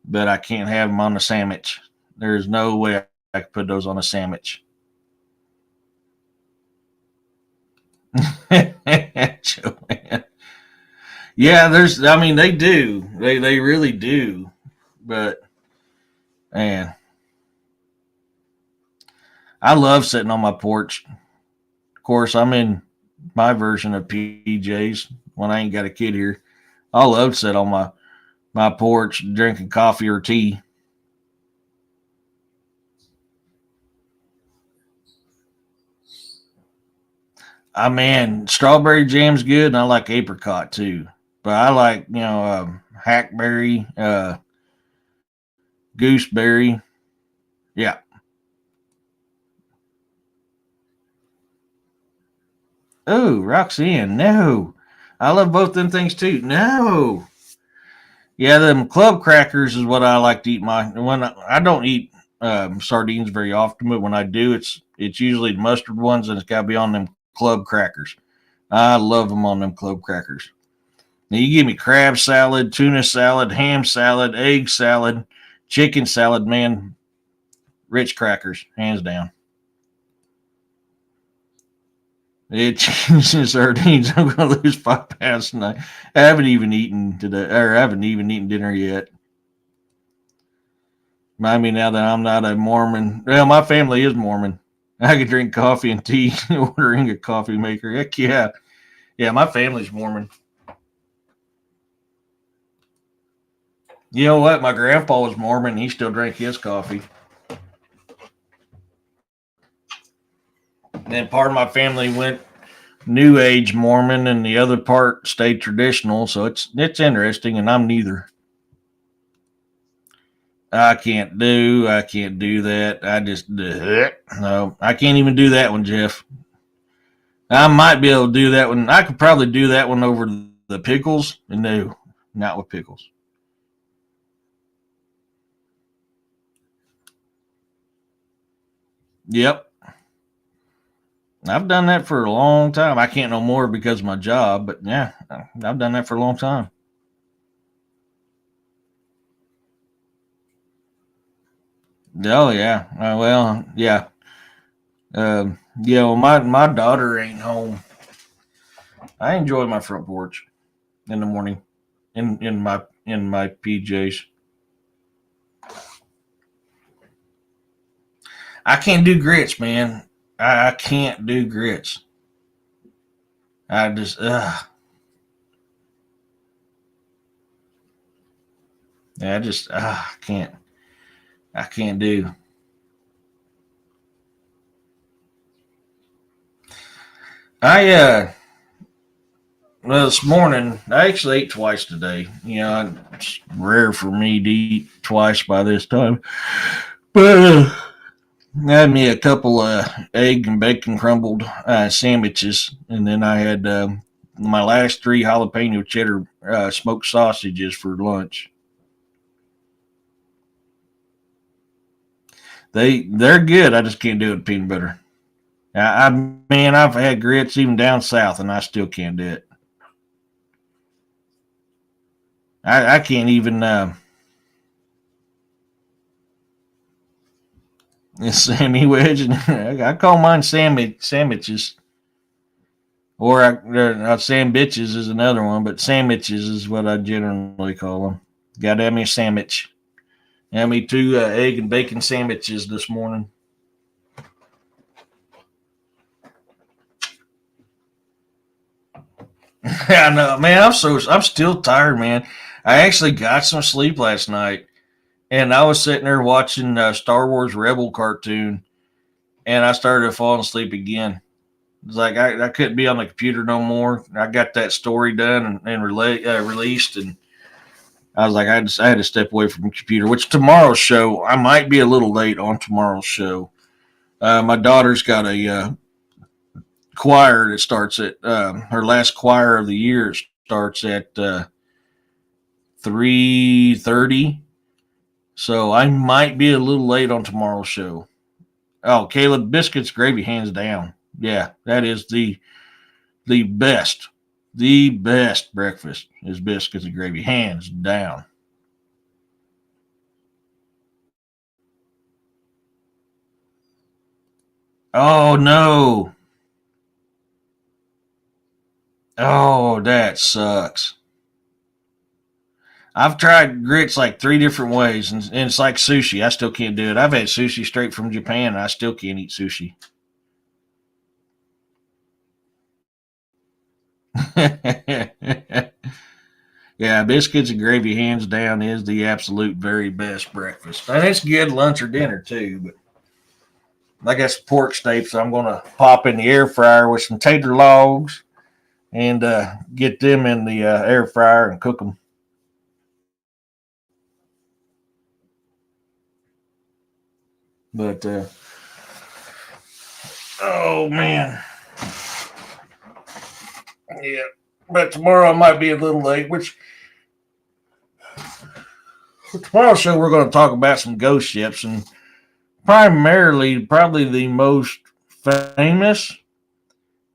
but I can't have them on a sandwich. There's no way I could put those on a sandwich. Joanne. Yeah, there's. I mean, they do. They really do. But man, I love sitting on my porch. Of course, I'm in my version of PJs when I ain't got a kid here. I love to sit on my porch drinking coffee or tea. I mean, strawberry jam's good, and I like apricot too. But I like hackberry, gooseberry. Yeah. Oh, Roxanne, no. I love both them things too. No. Yeah, them club crackers is what I like to eat. I don't eat sardines very often, but when I do, it's usually the mustard ones, and it's got to be on them club crackers. I love them on them club crackers. Now you give me crab salad, tuna salad, ham salad, egg salad, chicken salad, man, rich crackers, hands down. It changes sardines. I'm gonna lose 5 pounds tonight. I haven't even eaten today, or I haven't even eaten dinner yet. Remind me now that I'm not a Mormon. Well, my family is Mormon. I could drink coffee and tea ordering a coffee maker. Heck yeah. Yeah, my family's Mormon. You know what? My grandpa was Mormon. He still drank his coffee. And then part of my family went New Age Mormon, and the other part stayed traditional. So it's interesting, and I'm neither. I can't do that. I just no, I can't even do that one, Jeff. I might be able to do that one. I could probably do that one over the pickles. No, not with pickles. Yep, I've done that for a long time. I can't no more because of my job, but yeah, I've done that for a long time. Oh yeah, well yeah, yeah. Well, my daughter ain't home. I enjoy my front porch in the morning, in my PJs. I can't do grits, man. I can't do grits. I just Yeah, I just can't. I can't do. I Well, this morning I actually ate twice today. It's rare for me to eat twice by this time, but I had me a couple egg and bacon crumbled sandwiches, and then I had my last three jalapeno cheddar smoked sausages for lunch. They're good. I just can't do it with peanut butter. Man, I've had grits even down south, and I still can't do it. I can't even Sammy wedge. I call mine sandwiches, or sandwiches is another one, but sandwiches is what I generally call them. Got to have me a sandwich. Have me two egg and bacon sandwiches this morning. I know, man. I'm still tired, man. I actually got some sleep last night, and I was sitting there watching Star Wars Rebel cartoon, and I started falling asleep again. It's like I couldn't be on the computer no more. I got that story done and released, and I was like, I had to step away from the computer. Which tomorrow's show, I might be a little late on tomorrow's show. My daughter's got a choir that starts at her last choir of the year starts at 3:30. So I might be a little late on tomorrow's show. Oh, Caleb, biscuits gravy, hands down. Yeah, that is the best. The best breakfast is biscuits and gravy, hands down. Oh no. Oh, that sucks. I've tried grits like three different ways, and it's like sushi. I still can't do it. I've had sushi straight from Japan, and I still can't eat sushi. Yeah, biscuits and gravy, hands down, is the absolute very best breakfast. And it's good lunch or dinner, too. But I got some pork steaks I'm going to pop in the air fryer with some tater logs and get them in the air fryer and cook them. But, oh, man. Yeah. But tomorrow I might be a little late, which for tomorrow's show we're going to talk about some ghost ships and primarily probably the most famous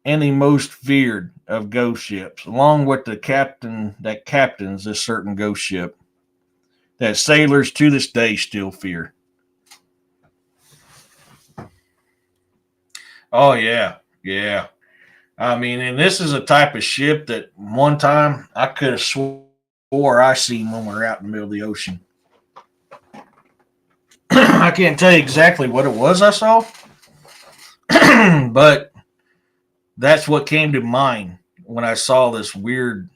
and the most feared of ghost ships, along with the captain that captains this certain ghost ship that sailors to this day still fear. Oh yeah, yeah. I mean, and this is a type of ship that one time I could have swore I seen when we were out in the middle of the ocean. I can't tell you exactly what it was I saw, but that's what came to mind when I saw this weird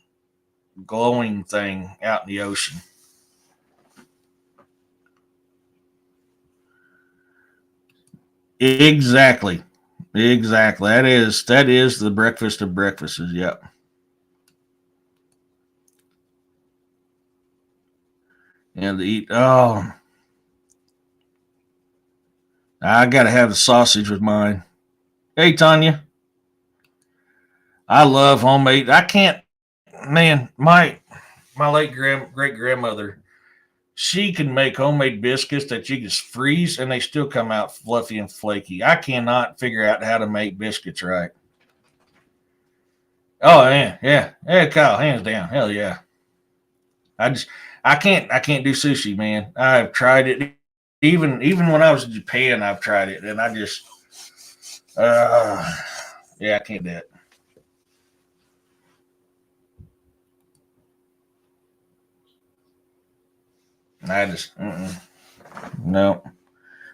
glowing thing out in the ocean. Exactly. Exactly. That is the breakfast of breakfasts. Yep. And to eat. Oh, I gotta have the sausage with mine. Hey Tanya, I love homemade. I can't. Man, my late great grandmother, she can make homemade biscuits that you just freeze and they still come out fluffy and flaky. I cannot figure out how to make biscuits right. Oh yeah, yeah, yeah, Kyle, hands down, hell yeah. I just I can't do sushi, man. I've tried it. Even when I was in Japan, I've tried it, and I just uh yeah, I can't do it. I just no.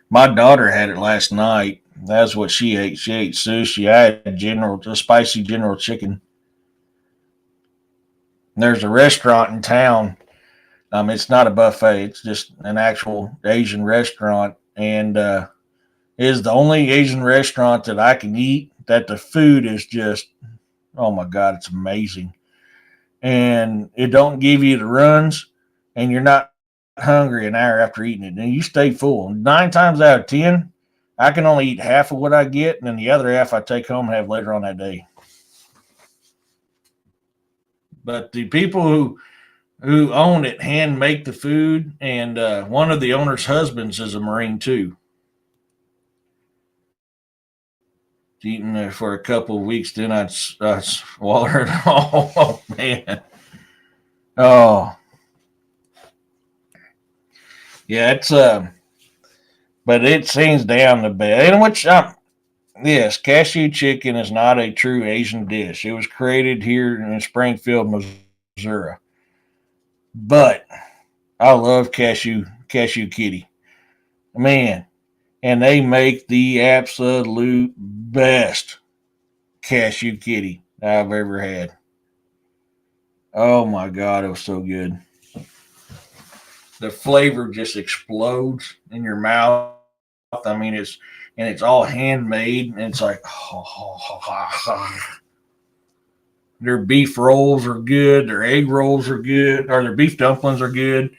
My daughter had it last night. That's what she ate. She ate sushi. I had a spicy general chicken. There's a restaurant in town. It's not a buffet. It's just an actual Asian restaurant, and it is the only Asian restaurant that I can eat that the food is just, oh my God, it's amazing. And it don't give you the runs, and you're not hungry an hour after eating it, and you stay full. 9 times out of 10, I can only eat half of what I get, and then the other half I take home and have later on that day. But the people who own it hand make the food, and one of the owner's husbands is a Marine too. Eating there for a couple of weeks, then I'd swallow it all. Oh man, oh yeah, it's but it seems down the bed. And which yes, cashew chicken is not a true Asian dish. It was created here in Springfield, Missouri. But I love cashew kitty, man. And they make the absolute best cashew kitty I've ever had. Oh my God, it was so good. The flavor just explodes in your mouth. I mean, it's all handmade, and it's like, their beef rolls are good, their egg rolls are good, or their beef dumplings are good,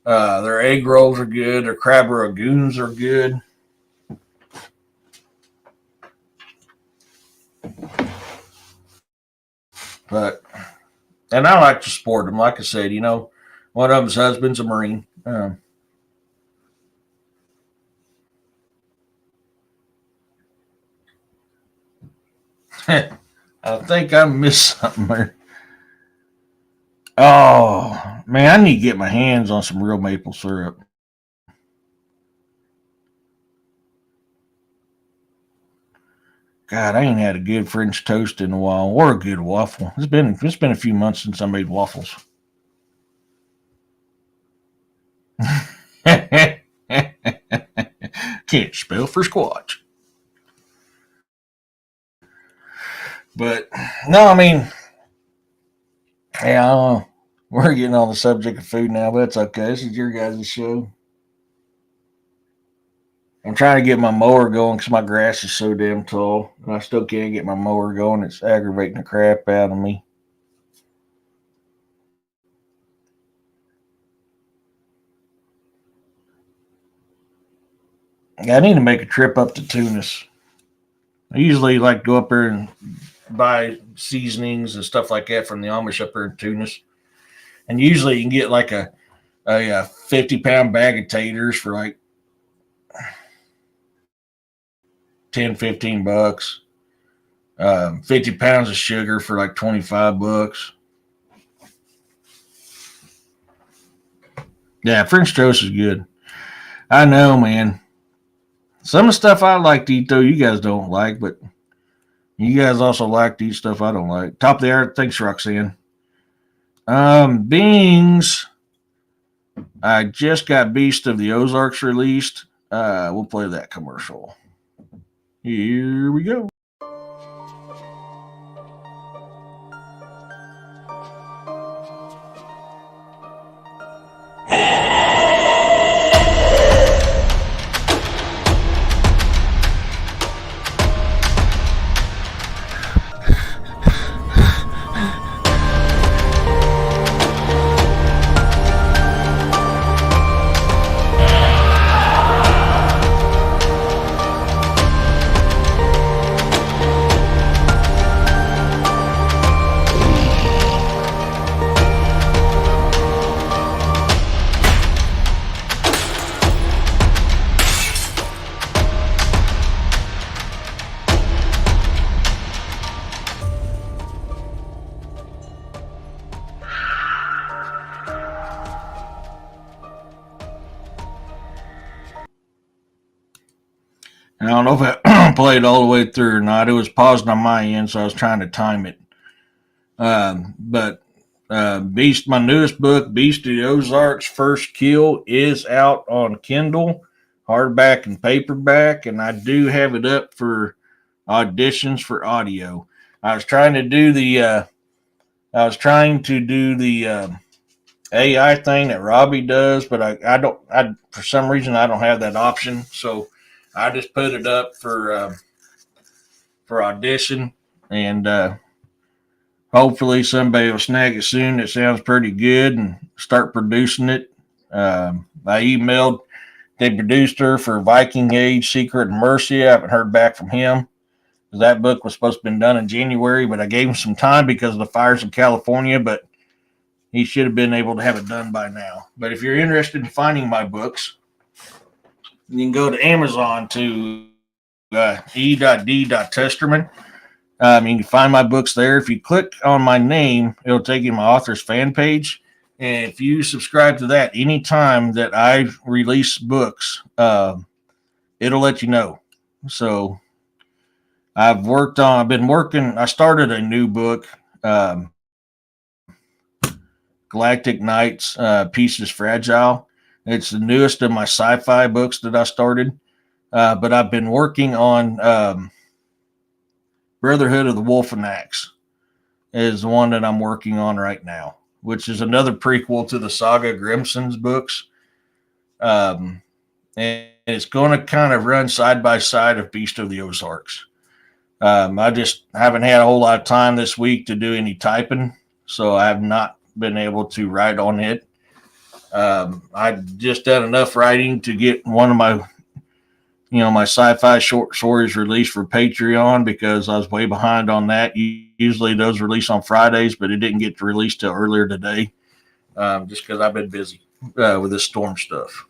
their egg rolls are good, their crab ragoons are good. But and I like to support them. Like I said, one of them's husband's a Marine. I think I missed something there. Oh man, I need to get my hands on some real maple syrup. God, I ain't had a good French toast in a while, or a good waffle. It's been a few months since I made waffles. Can't spell for squatch. But no, I mean, yeah, we're getting on the subject of food now, but it's okay. This is your guys' show. I'm trying to get my mower going because my grass is so damn tall, and I still can't get my mower going. It's aggravating the crap out of me. I need to make a trip up to Tunis. I usually like to go up there and buy seasonings and stuff like that from the Amish up there in Tunis. And usually you can get like a 50-pound bag of taters for like 10, $15. 50 pounds of sugar for like $25. Yeah, French toast is good. I know, man. Some of the stuff I like to eat, though, you guys don't like, but you guys also like to eat stuff I don't like. Top of the hour. Thanks, Roxanne. Beings. I just got Beast of the Ozarks released. We'll play that commercial. Here we go. I don't know if I played all the way through or not. It was paused on my end, so I was trying to time it. But Beast, my newest book, Beast of the Ozarks First Kill, is out on Kindle, hardback and paperback, and I do have it up for auditions for audio. I was trying to do the AI thing that Robbie does, but I don't. I for some reason I don't have that option, so I just put it up for audition, and hopefully somebody will snag it soon. It sounds pretty good and start producing it. I emailed the producer for Viking Age, Secret and Mercy. I haven't heard back from him. That book was supposed to have been done in January, but I gave him some time because of the fires in California, but he should have been able to have it done by now. But if you're interested in finding my books, you can go to Amazon to e.d.testerman. You can find my books there. If you click on my name, it'll take you to my author's fan page. And if you subscribe to that, anytime that I release books, it'll let you know. So I've been working, I started a new book, Galactic Knights, Pieces Fragile. It's the newest of my sci-fi books that I started. But I've been working on Brotherhood of the Wolf and Axe is the one that I'm working on right now, which is another prequel to the Saga Grimson's books. And it's going to kind of run side by side of Beast of the Ozarks. I just haven't had a whole lot of time this week to do any typing, so I have not been able to write on it. I just done enough writing to get one of my sci-fi short stories released for Patreon because I was way behind on that. Usually those release on Fridays, but it didn't get released till earlier today, just because I've been busy with this storm stuff.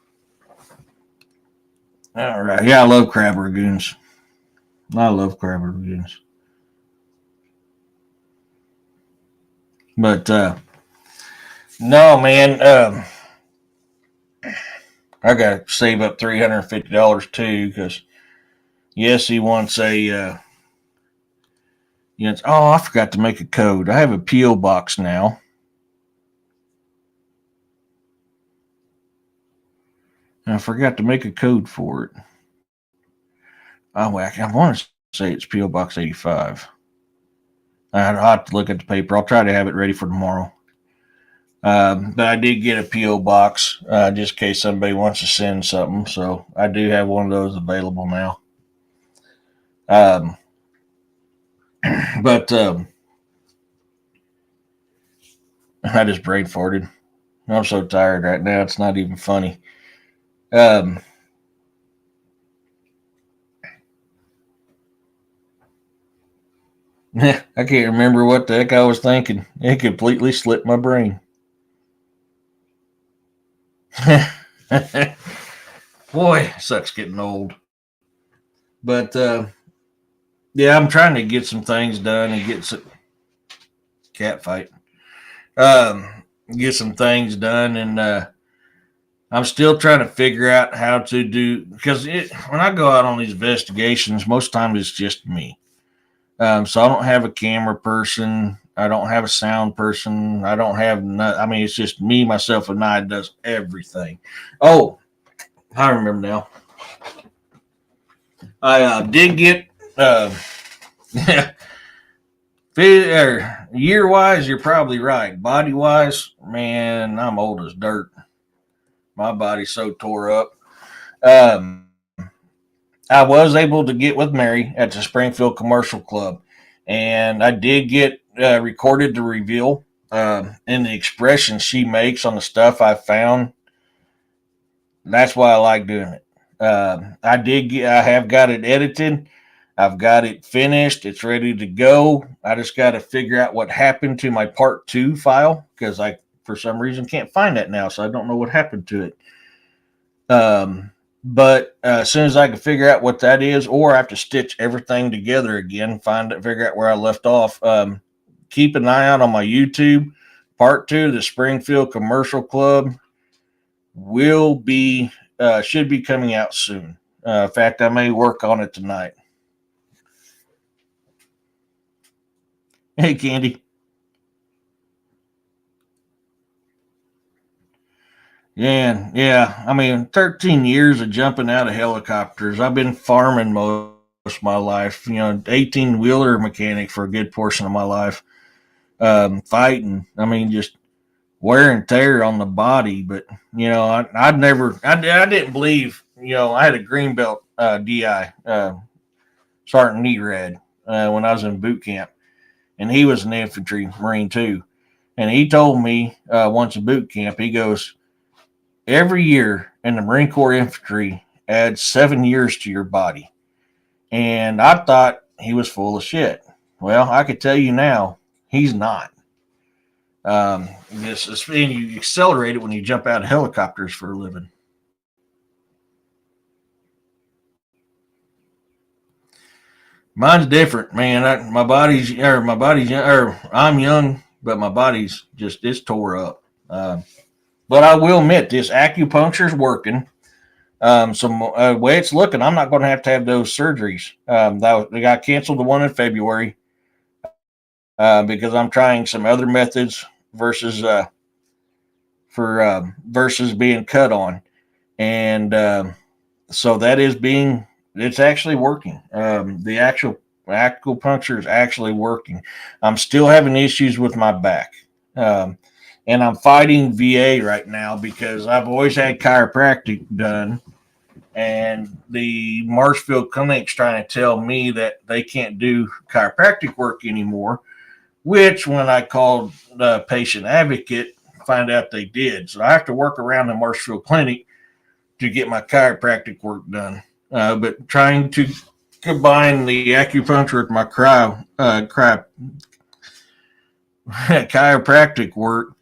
All right. Yeah, I love crab ragoons. But no, man, I got to save up $350 too because yes, he wants a. I forgot to make a code. I have a P.O. box now. And I forgot to make a code for it. Oh, I want to say it's P.O. Box 85. I'll have to look at the paper. I'll try to have it ready for tomorrow. But I did get a P.O. box just in case somebody wants to send something. So I do have one of those available now. But I just brain farted. I'm so tired right now. It's not even funny. I can't remember what the heck I was thinking. It completely slipped my brain. Boy, sucks getting old. But yeah, I'm trying to get some things done and get some cat fight. Get some things done, and I'm still trying to figure out how to do because when I go out on these investigations, most times it's just me. So I don't have a camera person. I don't have a sound person. I don't have. It's just me, myself, and I does everything. Oh, I remember now. I did get year wise, you're probably right. Body wise, man, I'm old as dirt. My body's so tore up. Um, I was able to get with Mary at the Springfield Commercial Club, and I did get recorded the reveal and the expressions she makes on the stuff I found. That's why I like doing it. I have got it edited. I've got it finished. It's ready to go. I just got to figure out what happened to my part 2 file because I, for some reason, can't find that now. So I don't know what happened to it. But as soon as I can figure out what that is, or I have to stitch everything together again, figure out where I left off, keep an eye out on my YouTube. Part 2, the Springfield Commercial Club, should be coming out soon. In fact, I may work on it tonight. Hey, Candy. Yeah. 13 years of jumping out of helicopters. I've been farming most of my life. 18-wheeler mechanic for a good portion of my life. Fighting. Just wear and tear on the body. But I didn't believe. I had a green belt DI Sergeant Nerad when I was in boot camp, and he was an infantry Marine too. And he told me once in boot camp, he goes, every year in the Marine Corps infantry adds 7 years to your body. And I thought he was full of shit. Well, I could tell you now, he's not. And you accelerate it when you jump out of helicopters for a living. Mine's different, man. I'm young, but my body's just it's tore up. But I will admit, this acupuncture's working. Way it's looking, I'm not going to have those surgeries. They got canceled the one in February because I'm trying some other methods versus versus being cut on, and so it's actually working. The actual acupuncture is actually working. I'm still having issues with my back. And I'm fighting VA right now because I've always had chiropractic done, and the Marshfield Clinic's trying to tell me that they can't do chiropractic work anymore, which when I called the patient advocate, find out they did. So I have to work around the Marshfield Clinic to get my chiropractic work done. But trying to combine the acupuncture with my chiropractic work.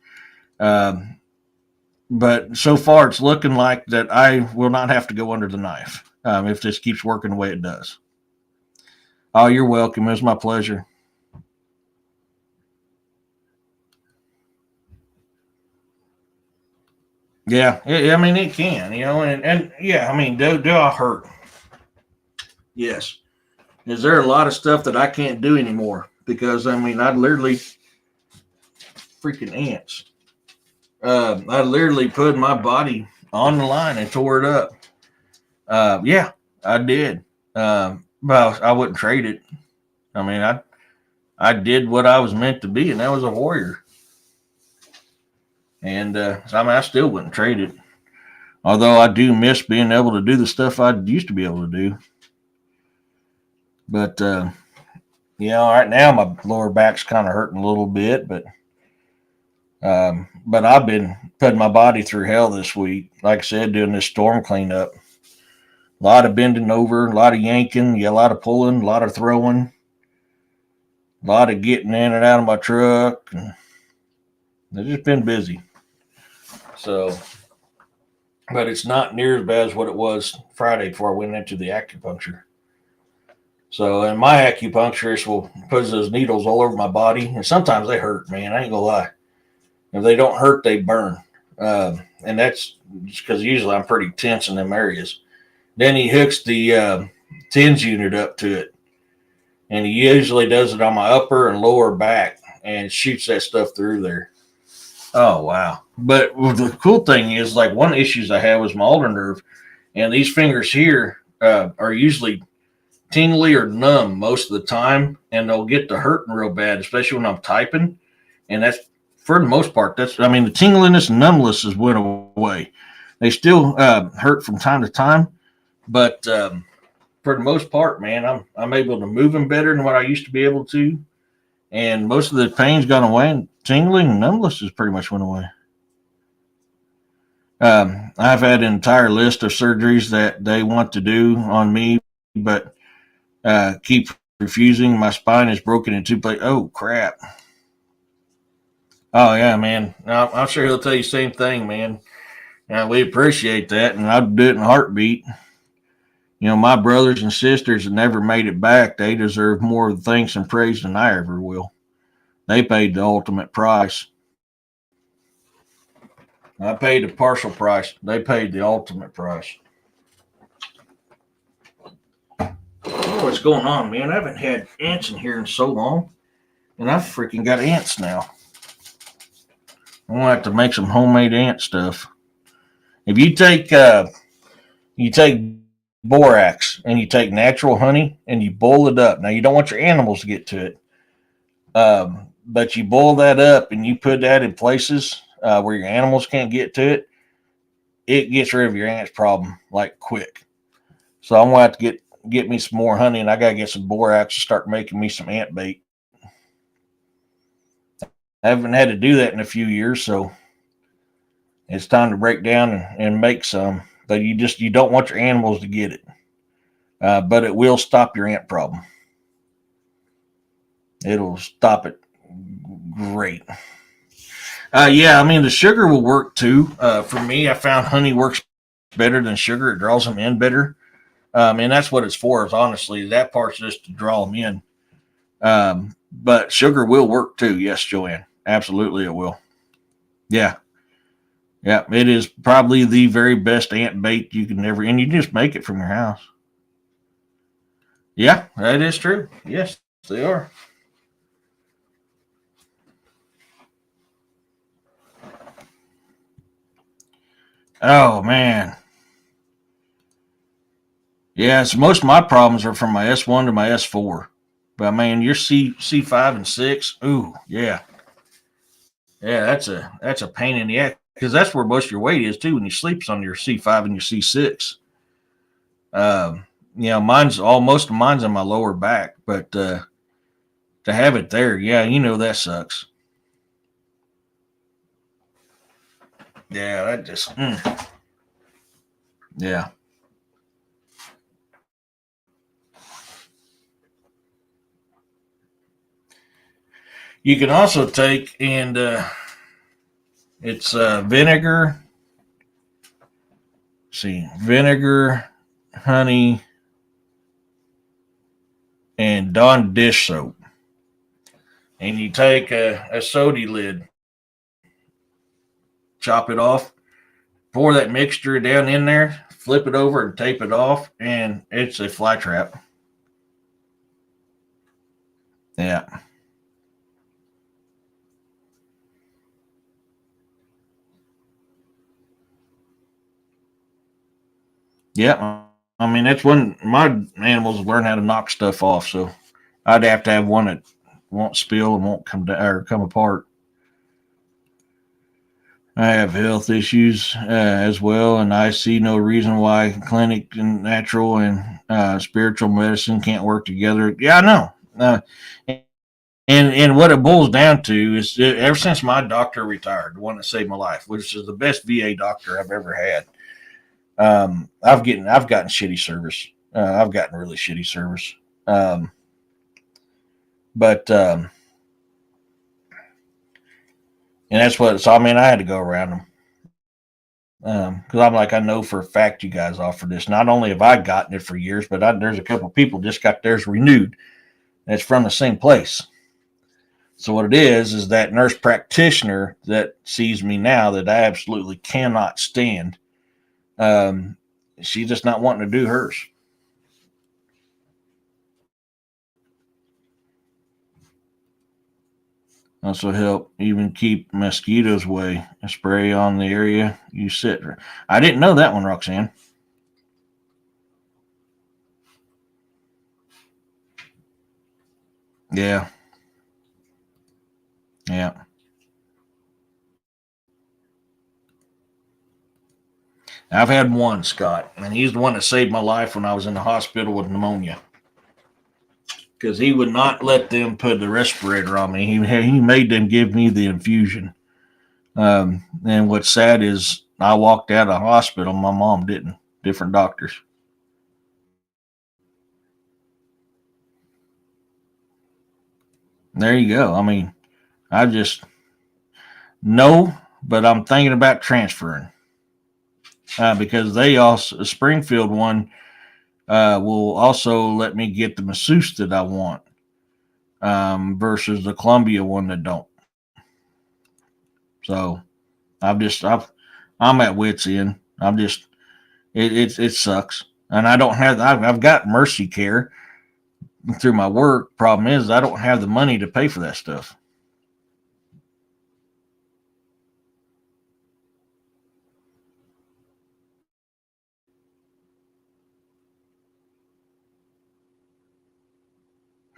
But so far, it's looking like that I will not have to go under the knife if this keeps working the way it does. Oh, you're welcome. It was my pleasure. Yeah, it can, and yeah, do I hurt? Yes. Is there a lot of stuff that I can't do anymore? Because, I literally freaking ants. I literally put my body on the line and tore it up. Yeah, I did. Well, I wouldn't trade it. I did what I was meant to be, and that was a warrior. And I still wouldn't trade it. Although I do miss being able to do the stuff I used to be able to do. But right now my lower back's kind of hurting a little bit, but I've been putting my body through hell this week. Like I said, doing this storm cleanup. A lot of bending over, a lot of yanking, a lot of pulling, a lot of throwing, a lot of getting in and out of my truck. And I've just been busy. So, but it's not near as bad as what it was Friday before I went into the acupuncture. So, and my acupuncturist will put those needles all over my body, and sometimes they hurt, man. I ain't gonna lie. If they don't hurt, they burn. And that's just because usually I'm pretty tense in them areas. Then he hooks the TENS unit up to it. And he usually does it on my upper and lower back and shoots that stuff through there. Oh, wow. But the cool thing is, like, one of the issues I had was my ulnar nerve. And these fingers here are usually tingly or numb most of the time. And they'll get to hurting real bad, especially when I'm typing. And that's, for the most part, the tingliness and numbness has went away. They still hurt from time to time. But for the most part, man, I'm able to move them better than what I used to be able to. And most of the pain's gone away, and tingling and numbness has pretty much went away. I've had an entire list of surgeries that they want to do on me, but keep refusing. My spine is broken in two places. Oh, crap. Oh, yeah, man. I'm sure he'll tell you the same thing, man. We appreciate that, and I'd do it in a heartbeat. My brothers and sisters that never made it back, they deserve more thanks and praise than I ever will. They paid the ultimate price. I paid the partial price. They paid the ultimate price. What's going on, man? I haven't had ants in here in so long, and I've freaking got ants now. I'm gonna have to make some homemade ant stuff. If you take borax and you take natural honey and you boil it up. Now you don't want your animals to get to it, but you boil that up and you put that in places where your animals can't get to it, it gets rid of your ants problem like quick. So I'm gonna have to get me some more honey, and I gotta get some borax to start making me some ant bait. I haven't had to do that in a few years, so it's time to break down and make some. But you don't want your animals to get it. But it will stop your ant problem. It'll stop it great. Yeah, I mean the sugar will work too. For me, I found honey works better than sugar. It draws them in better, and that's what it's for. Is honestly that part's just to draw them in. But sugar will work too. Yes, Joanne, absolutely it will. Yeah, yeah, it is probably the very best ant bait you can ever, and you just make it from your house. Yeah, that is true. Yes, they are. Oh man, yeah. So most of my problems are from my S1 to my S4. But man, your C5 and 6. Ooh, yeah, yeah. That's a pain in the ass because that's where most of your weight is too when you sleeps on your C5 and your C6. Mine's all most of mine's on my lower back, but to have it there, yeah, that sucks. Yeah, that just yeah. You can also take and it's vinegar. See, vinegar, honey, and Dawn dish soap, and you take a soda lid, chop it off, pour that mixture down in there, flip it over and tape it off, and it's a fly trap. Yeah. Yeah. I mean, that's when my animals learn how to knock stuff off. So I'd have to have one that won't spill and won't come down or come apart. I have health issues as well, and I see no reason why clinic and natural and spiritual medicine can't work together. Yeah, I know. And what it boils down to is ever since my doctor retired, the one that saved my life, which is the best VA doctor I've ever had, I've gotten shitty service. I've gotten really shitty service. Um, but and that's what. So I mean, I had to go around them because I'm like, I know for a fact you guys offer this. Not only have I gotten it for years, but there's a couple of people just got theirs renewed. And it's from the same place. So what it is that nurse practitioner that sees me now that I absolutely cannot stand. Um, she's just not wanting to do hers. Also help even keep mosquitoes away. A spray on the area you sit. I didn't know that one, Roxanne. Yeah, yeah. I've had one, Scott, and he's the one that saved my life when I was in the hospital with pneumonia. Because he would not let them put the respirator on me. He made them give me the infusion. And what's sad is I walked out of the hospital. My mom didn't. Different doctors. There you go. I mean, I just no, but I'm thinking about transferring because they also Springfield one will also let me get the masseuse that I want versus the Columbia one that don't. So I'm at wits end. I'm just it sucks, and I don't have I've got Mercy Care through my work. Problem is I don't have the money to pay for that stuff.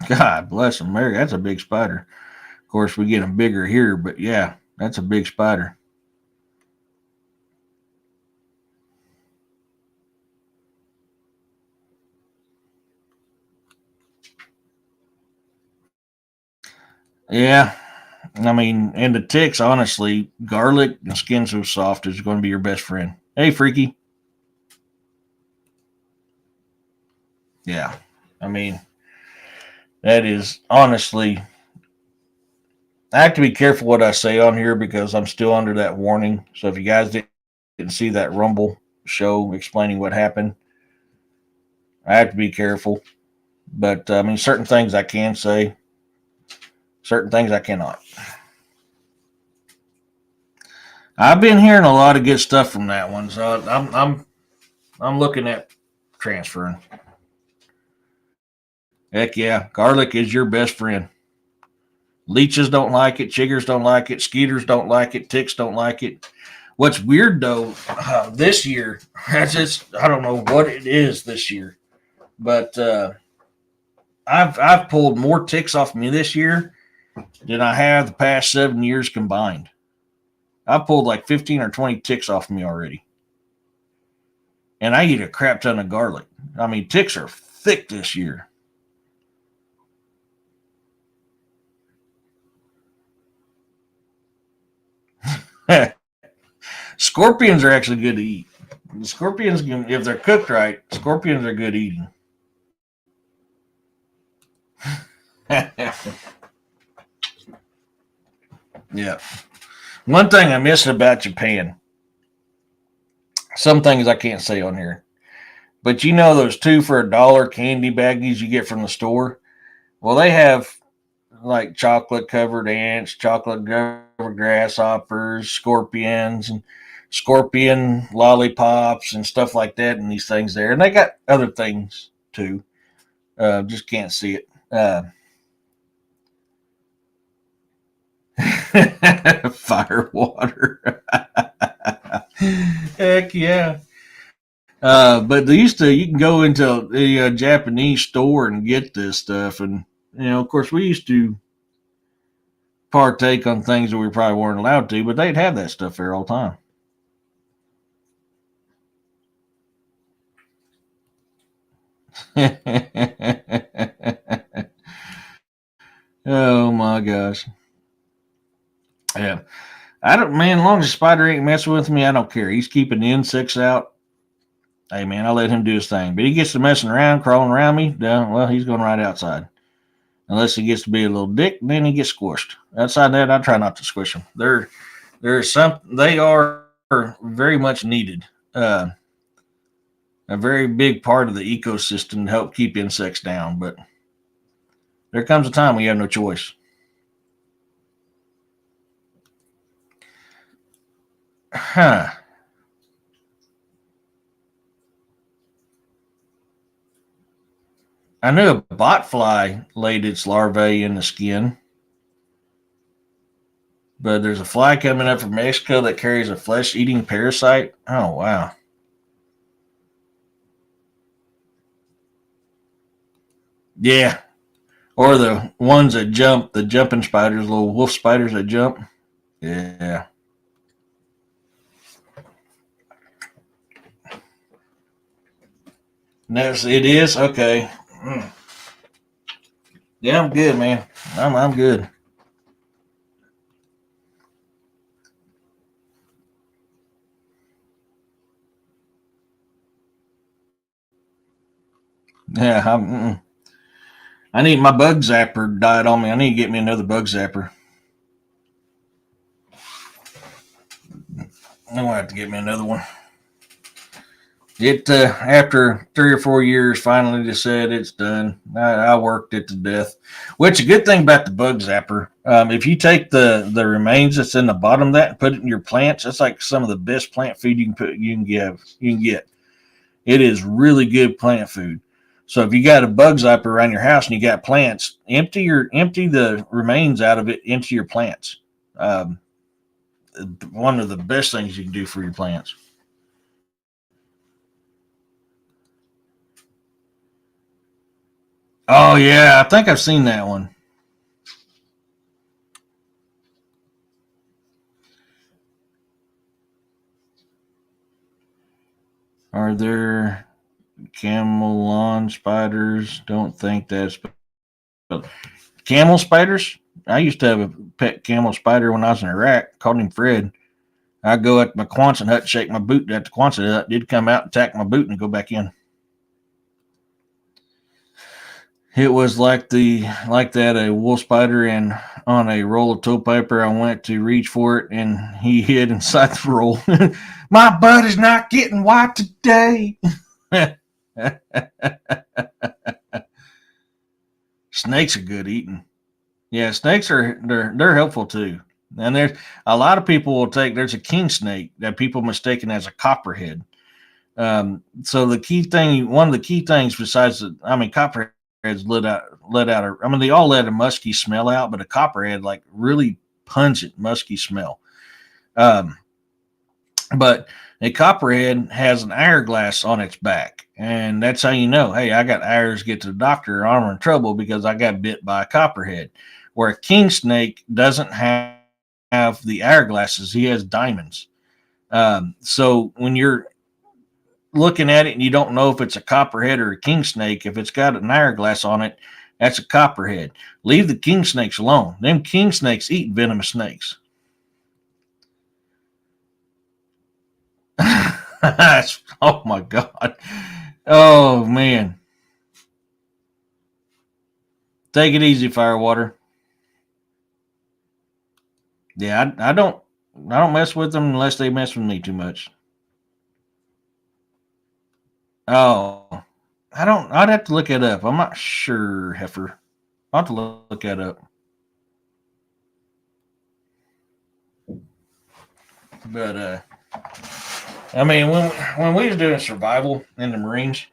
God bless them, Mary. That's a big spider. Of course, we get them bigger here, but yeah, that's a big spider. Yeah. I mean, and the ticks, honestly, garlic and skin so soft is going to be your best friend. Hey, Freaky. Yeah. I mean, that is honestly, I have to be careful what I say on here because I'm still under that warning. So if you guys didn't see that Rumble show explaining what happened, I have to be careful. But I mean, certain things I can say, certain things I cannot. I've been hearing a lot of good stuff from that one, so I'm looking at transferring. Heck yeah, garlic is your best friend. Leeches don't like it, chiggers don't like it, skeeters don't like it, ticks don't like it. What's weird though, this year, I don't know what it is this year, but I've pulled more ticks off me this year than I have the past 7 years combined. I pulled like 15 or 20 ticks off me already, and I eat a crap ton of garlic. I mean, ticks are thick this year. Scorpions are actually good to eat. Scorpions, if they're cooked right, scorpions are good eating. Yeah. One thing I miss about Japan, some things I can't say on here, but you know those 2 for $1 candy baggies you get from the store? Well, they have like chocolate covered ants, chocolate covered grasshoppers, scorpions, and scorpion lollipops and stuff like that, and these things there. And they got other things too. Just can't see it. Fire water. Heck yeah. But they used to, you can go into the Japanese store and get this stuff. And, of course, we used to partake on things that we probably weren't allowed to, but they'd have that stuff there all the time. Oh my gosh. Yeah. I don't, man, as long as the spider ain't messing with me, I don't care. He's keeping the insects out. Hey, man, I let him do his thing. But he gets to messing around, crawling around me, well, he's going right outside. Unless he gets to be a little dick, then he gets squished. Outside that, I try not to squish them. They are very much needed. A very big part of the ecosystem to help keep insects down. But there comes a time when you have no choice. Huh. I knew a botfly laid its larvae in the skin, but there's a fly coming up from Mexico that carries a flesh-eating parasite. Oh wow! Yeah, or the ones that jump, the jumping spiders, little wolf spiders that jump. Yeah. No, it is okay. Mm. Yeah, I'm good, man. I'm good. Yeah, I need my bug zapper died on me. I need to get me another bug zapper. I'm gonna have to get me another one. It after 3 or 4 years, finally just said it's done. I worked it to death. Which a good thing about the bug zapper, if you take the remains that's in the bottom of that and put it in your plants, that's like some of the best plant food you can get. It is really good plant food. So if you got a bug zapper around your house and you got plants, empty the remains out of it into your plants. Um, One of the best things you can do for your plants. Oh yeah, I think I've seen that one. Are there camel lawn spiders? Don't think that's camel spiders. I used to have a pet camel spider when I was in Iraq. Called him Fred. I'd go at my Quonset hut, shake my boot at the Quonset hut. It'd come out, attack my boot, and go back in. It was like that a wolf spider, and on a roll of tow paper, I went to reach for it, and he hid inside the roll. My butt is not getting white today. Snakes are good eating. Yeah, snakes they're helpful too. And there's a lot of people will take. There's a king snake that people mistaken as a copperhead. So the key thing, one of the key things besides copperheads let out. They all let a musky smell out, but a copperhead like really pungent musky smell. But a copperhead has an hourglass on its back, and that's how you know, hey, I got hours to get to the doctor, or I'm in trouble because I got bit by a copperhead. Where a king snake doesn't have the hourglasses, he has diamonds. So when you're looking at it and you don't know if it's a copperhead or a king snake, if it's got an hourglass on it, that's a copperhead. Leave the king snakes alone. Them king snakes eat venomous snakes. Oh my God. Oh man. Take it easy, Firewater. Yeah, I don't mess with them unless they mess with me too much. Oh, I'd have to look it up. I'm not sure, Heifer. I'll have to look that up. But when we was doing survival in the Marines,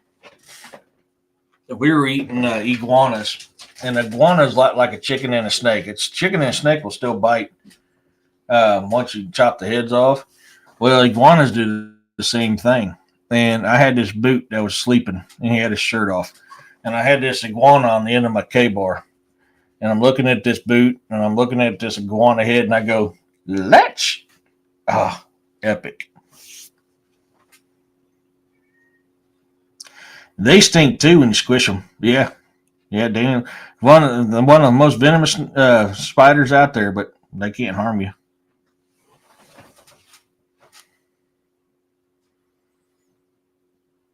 we were eating iguanas, and iguanas like a chicken and a snake. It's chicken and a snake will still bite once you chop the heads off. Well, iguanas do the same thing. And I had this boot that was sleeping, and he had his shirt off, and I had this iguana on the end of my K-bar, and I'm looking at this boot, and I'm looking at this iguana head, and I go, let's. Ah, epic. They stink too when you squish them. Yeah, Daniel. One of the most venomous spiders out there, but they can't harm you.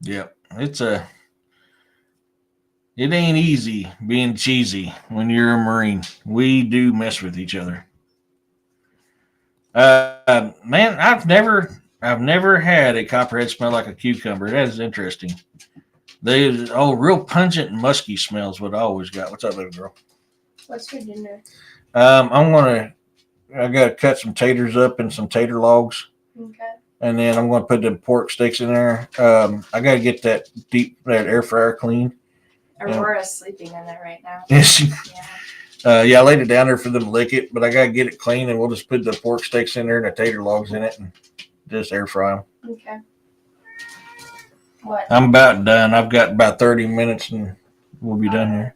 Yeah, it ain't easy being cheesy when you're a Marine. We do mess with each other. Man, I've never had a copperhead smell like a cucumber. That is interesting. They real pungent and musky smells. What I always got. What's up, baby girl? What's for dinner? I gotta cut some taters up and some tater logs. Okay. And then I'm gonna put the pork sticks in there. I gotta get that air fryer clean. Aurora's sleeping in there right now. Is she? Yeah. I laid it down there for them to lick it, but I gotta get it clean, and we'll just put the pork sticks in there and the tater logs in it, and just air fry them. Okay. What? I'm about done. I've got about 30 minutes, and we'll be done here.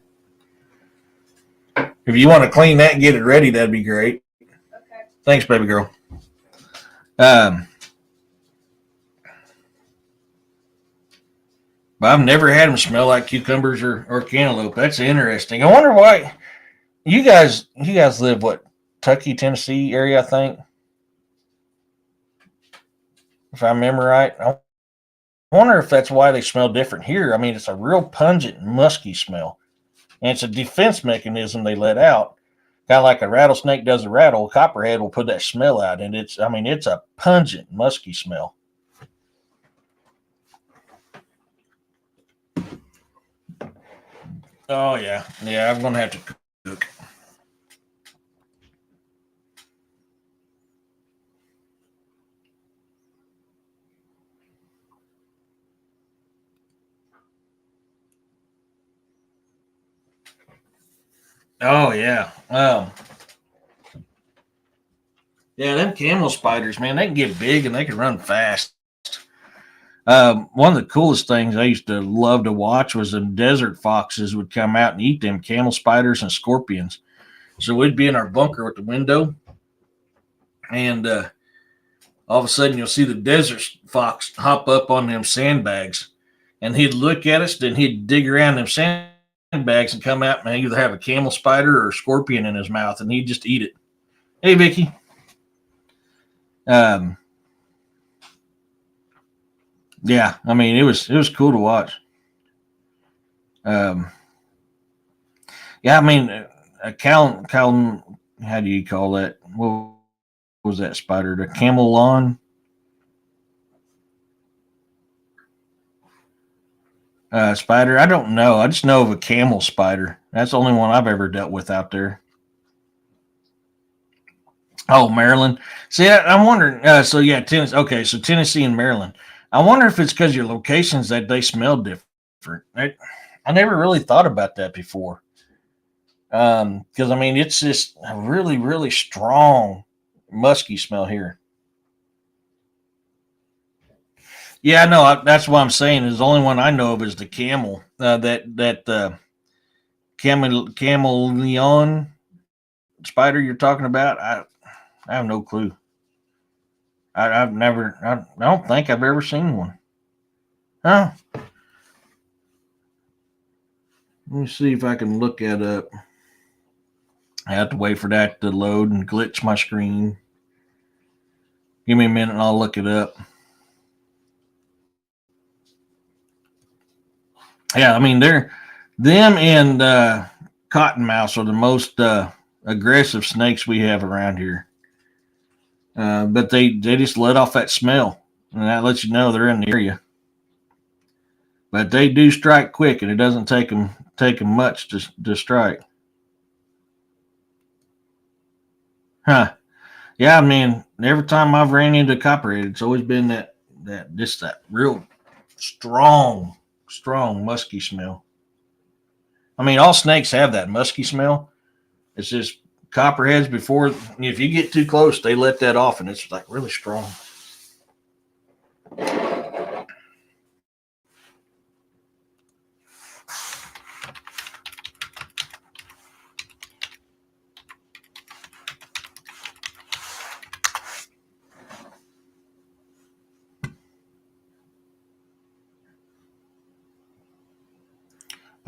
If you want to clean that and get it ready, that'd be great. Okay. Thanks, baby girl. But I've never had them smell like cucumbers or cantaloupe. That's interesting. I wonder why. You guys live what, Tucky, Tennessee area, I think, if I remember right. I wonder if that's why they smell different here. It's a real pungent, musky smell, and it's a defense mechanism they let out, kind of like a rattlesnake does a rattle. A copperhead will put that smell out, and it's a pungent, musky smell. Oh yeah, I'm gonna have to cook. Oh yeah, them camel spiders, man, they can get big and they can run fast. One of the coolest things I used to love to watch was them desert foxes would come out and eat them camel spiders and scorpions. So we'd be in our bunker with the window, and all of a sudden you'll see the desert fox hop up on them sandbags, and he'd look at us, then he'd dig around them sandbags sandbags and come out and either have a camel spider or a scorpion in his mouth, and he'd just eat it. Hey, Vicky. Yeah, I mean, it was cool to watch. Yeah, I mean, how do you call that? What was that spider? The camelon? Spider? I don't know. I just know of a camel spider. That's the only one I've ever dealt with out there. Oh, Maryland. See, I'm wondering. So yeah, Tennessee. Okay, so Tennessee and Maryland. I wonder if it's because your locations that they smell different. I never really thought about that before. Because I mean, it's just a really, really strong musky smell here. Yeah, no, that's what I'm saying. Is the only one I know of is the camel. Chameleon spider you're talking about. I have no clue. I've never. I don't think I've ever seen one. Huh? Let me see if I can look that up. I have to wait for that to load and glitch my screen. Give me a minute and I'll look it up. Yeah, I mean them and cottonmouths are the most aggressive snakes we have around here. But they just let off that smell, and that lets you know they're in the area. But they do strike quick, and it doesn't take them much to strike. Huh? Yeah, I mean, every time I've ran into copperhead, it's always been that real strong musky smell. I mean, all snakes have that musky smell. It's just copperheads before, if you get too close, they let that off, and it's like really strong.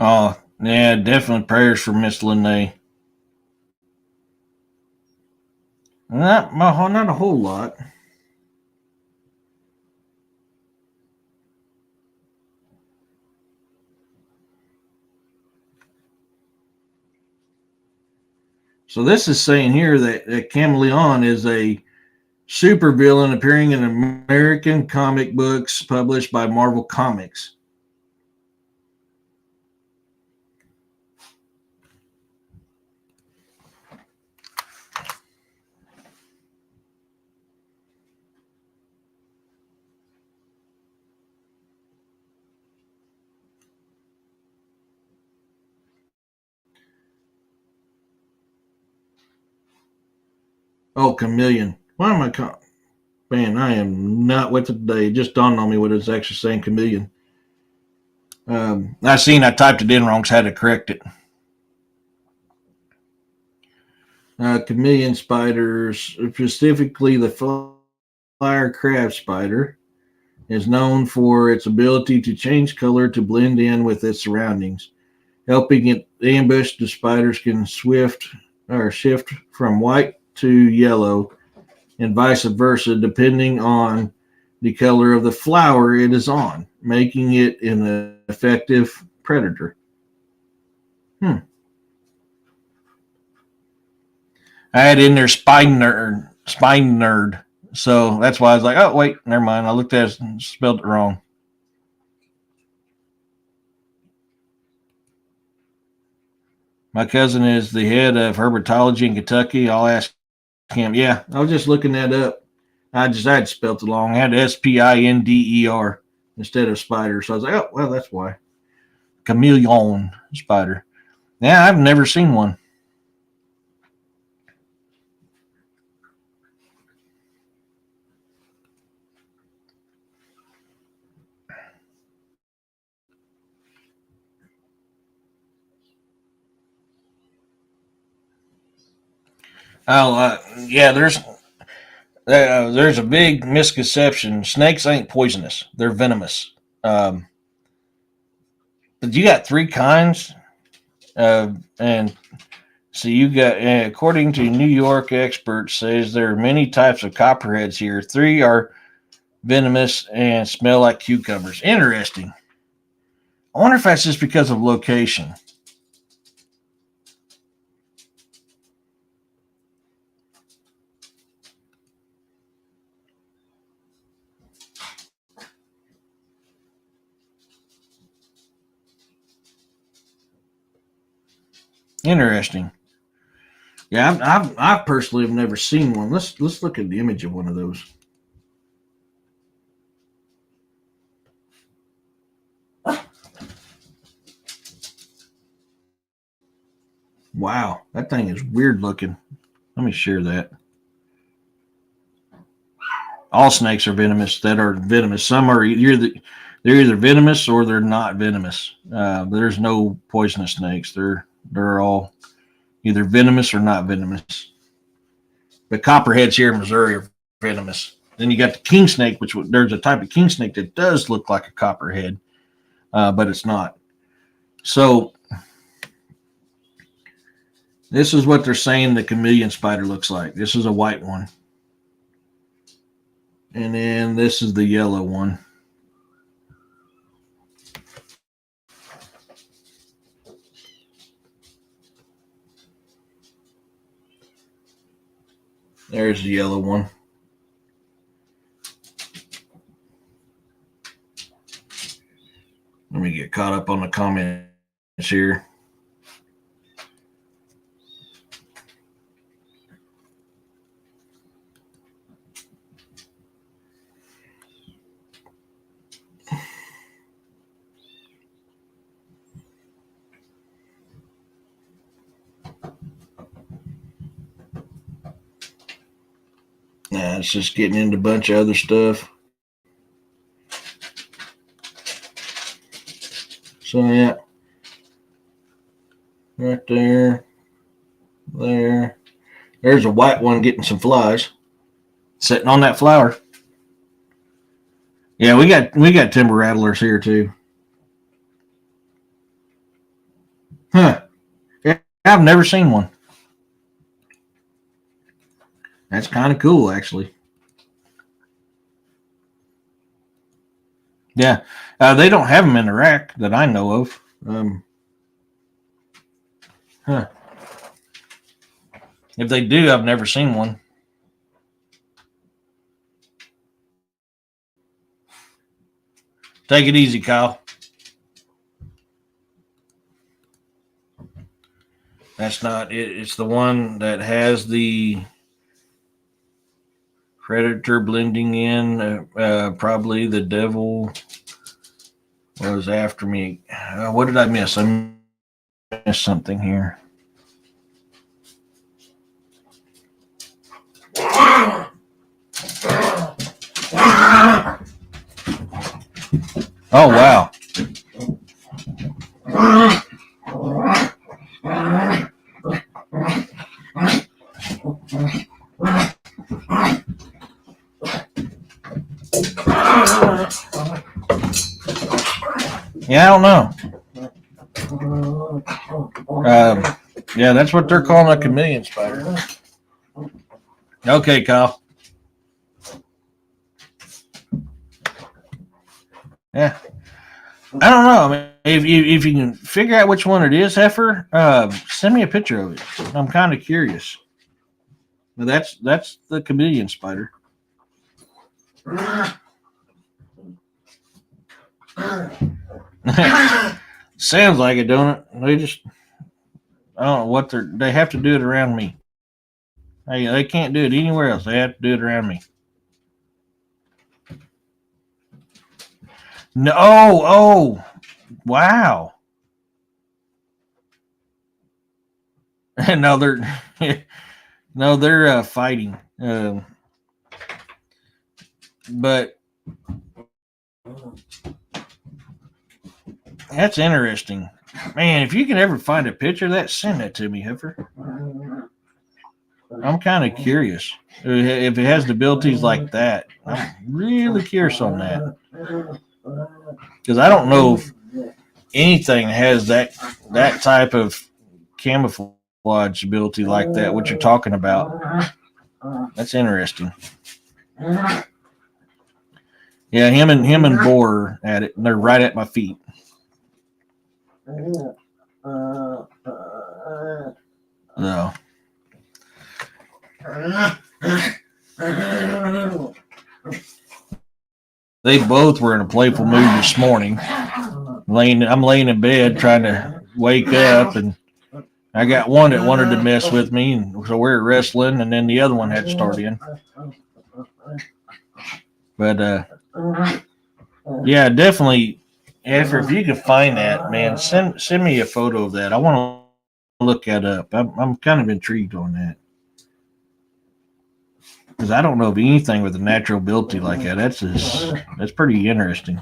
Oh, yeah, definitely prayers for Miss Lene. Not a whole lot. So this is saying here that Chameleon is a supervillain appearing in American comic books published by Marvel Comics. Oh, Chameleon. Why am I Man, I am not with it today. It just dawned on me what it's actually saying, Chameleon. I typed it in wrong, so I had to correct it. Chameleon spiders, specifically the fire crab spider, is known for its ability to change color to blend in with its surroundings. Helping it ambush, the spiders can shift from white to yellow and vice versa, depending on the color of the flower it is on, making it an effective predator. I had in there spine nerd. So that's why I was like, oh, wait, never mind. I looked at it and spelled it wrong. My cousin is the head of herpetology in Kentucky. I'll ask him. Yeah, I was just looking that up. I had spelled it wrong. I had Spinder instead of spider. So I was like, oh, well, that's why. Chameleon spider. Yeah, I've never seen one. Yeah, there's a big misconception. Snakes ain't poisonous; they're venomous. But you got three kinds. And so you got, according to New York experts, says there are many types of copperheads here. 3 are venomous and smell like cucumbers. Interesting. I wonder if that's just because of location. Interesting. Yeah, I personally have never seen one. Let's look at the image of one of those. Wow, that thing is weird looking. Let me share that. All snakes are venomous. That are venomous. Some are they're either venomous or they're not venomous. There's no poisonous snakes. They're all either venomous or not venomous. The copperheads here in Missouri are venomous. Then you got the king snake, which there's a type of king snake that does look like a copperhead, but it's not. So this is what they're saying the chameleon spider looks like. This is a white one. And then this is the yellow one. There's the yellow one. Let me get caught up on the comments here. Nah, it's just getting into a bunch of other stuff. So yeah, right there, there's a white one getting some flies, sitting on that flower. Yeah, we got timber rattlers here too. Huh? Yeah, I've never seen one. That's kind of cool, actually. Yeah, they don't have them in Iraq that I know of. Huh? If they do, I've never seen one. Take it easy, Kyle. That's not it. It's the one that has the predator blending in. Probably the devil was after me. What did I miss? I missed something here. Oh, wow. Yeah, I don't know. Yeah, that's what they're calling a chameleon spider. Okay, Kyle. Yeah. I don't know. I mean, if you can figure out which one it is, Heifer, send me a picture of it. I'm kind of curious. That's the chameleon spider. Sounds like it, don't it? I don't know what they have to do it around me. They can't do it anywhere else. They have to do it around me. No, oh, wow. No, they're fighting. But that's interesting. Man, if you can ever find a picture of that, send that to me, Heifer. I'm kind of curious if it has the abilities like that. I'm really curious on that because I don't know. anything has that type of camouflage ability like that, what you're talking about. That's interesting. Yeah, him and Boar are at it, and they're right at my feet. No. They both were in a playful mood this morning. I'm laying in bed trying to wake up, and I got one that wanted to mess with me, and so we were wrestling, and then the other one had to start in. But yeah, definitely. If you can find that, man, send me a photo of that. I want to look that up. I'm kind of intrigued on that. Because I don't know of anything with a natural ability like that. That's pretty interesting.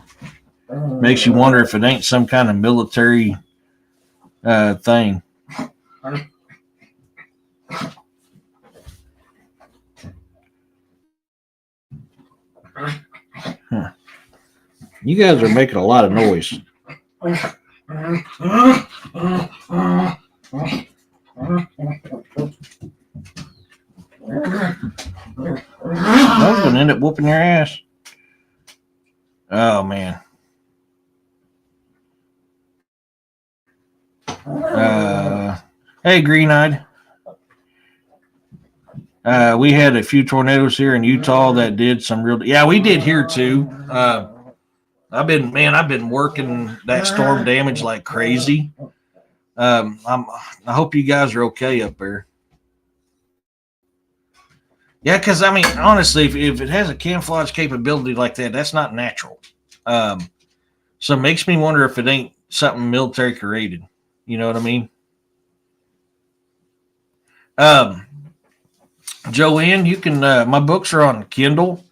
Makes you wonder if it ain't some kind of military thing. Huh. You guys are making a lot of noise. I was gonna end up whooping your ass. Oh man. Hey, Green-Eyed. We had a few tornadoes here in Utah that did some real. Yeah, we did here too. I've been working that storm damage like crazy. I hope you guys are okay up there. Yeah, because I mean, honestly, if it has a camouflage capability like that, that's not natural. So it makes me wonder if it ain't something military created. You know what I mean? Joanne, you can. My books are on Kindle.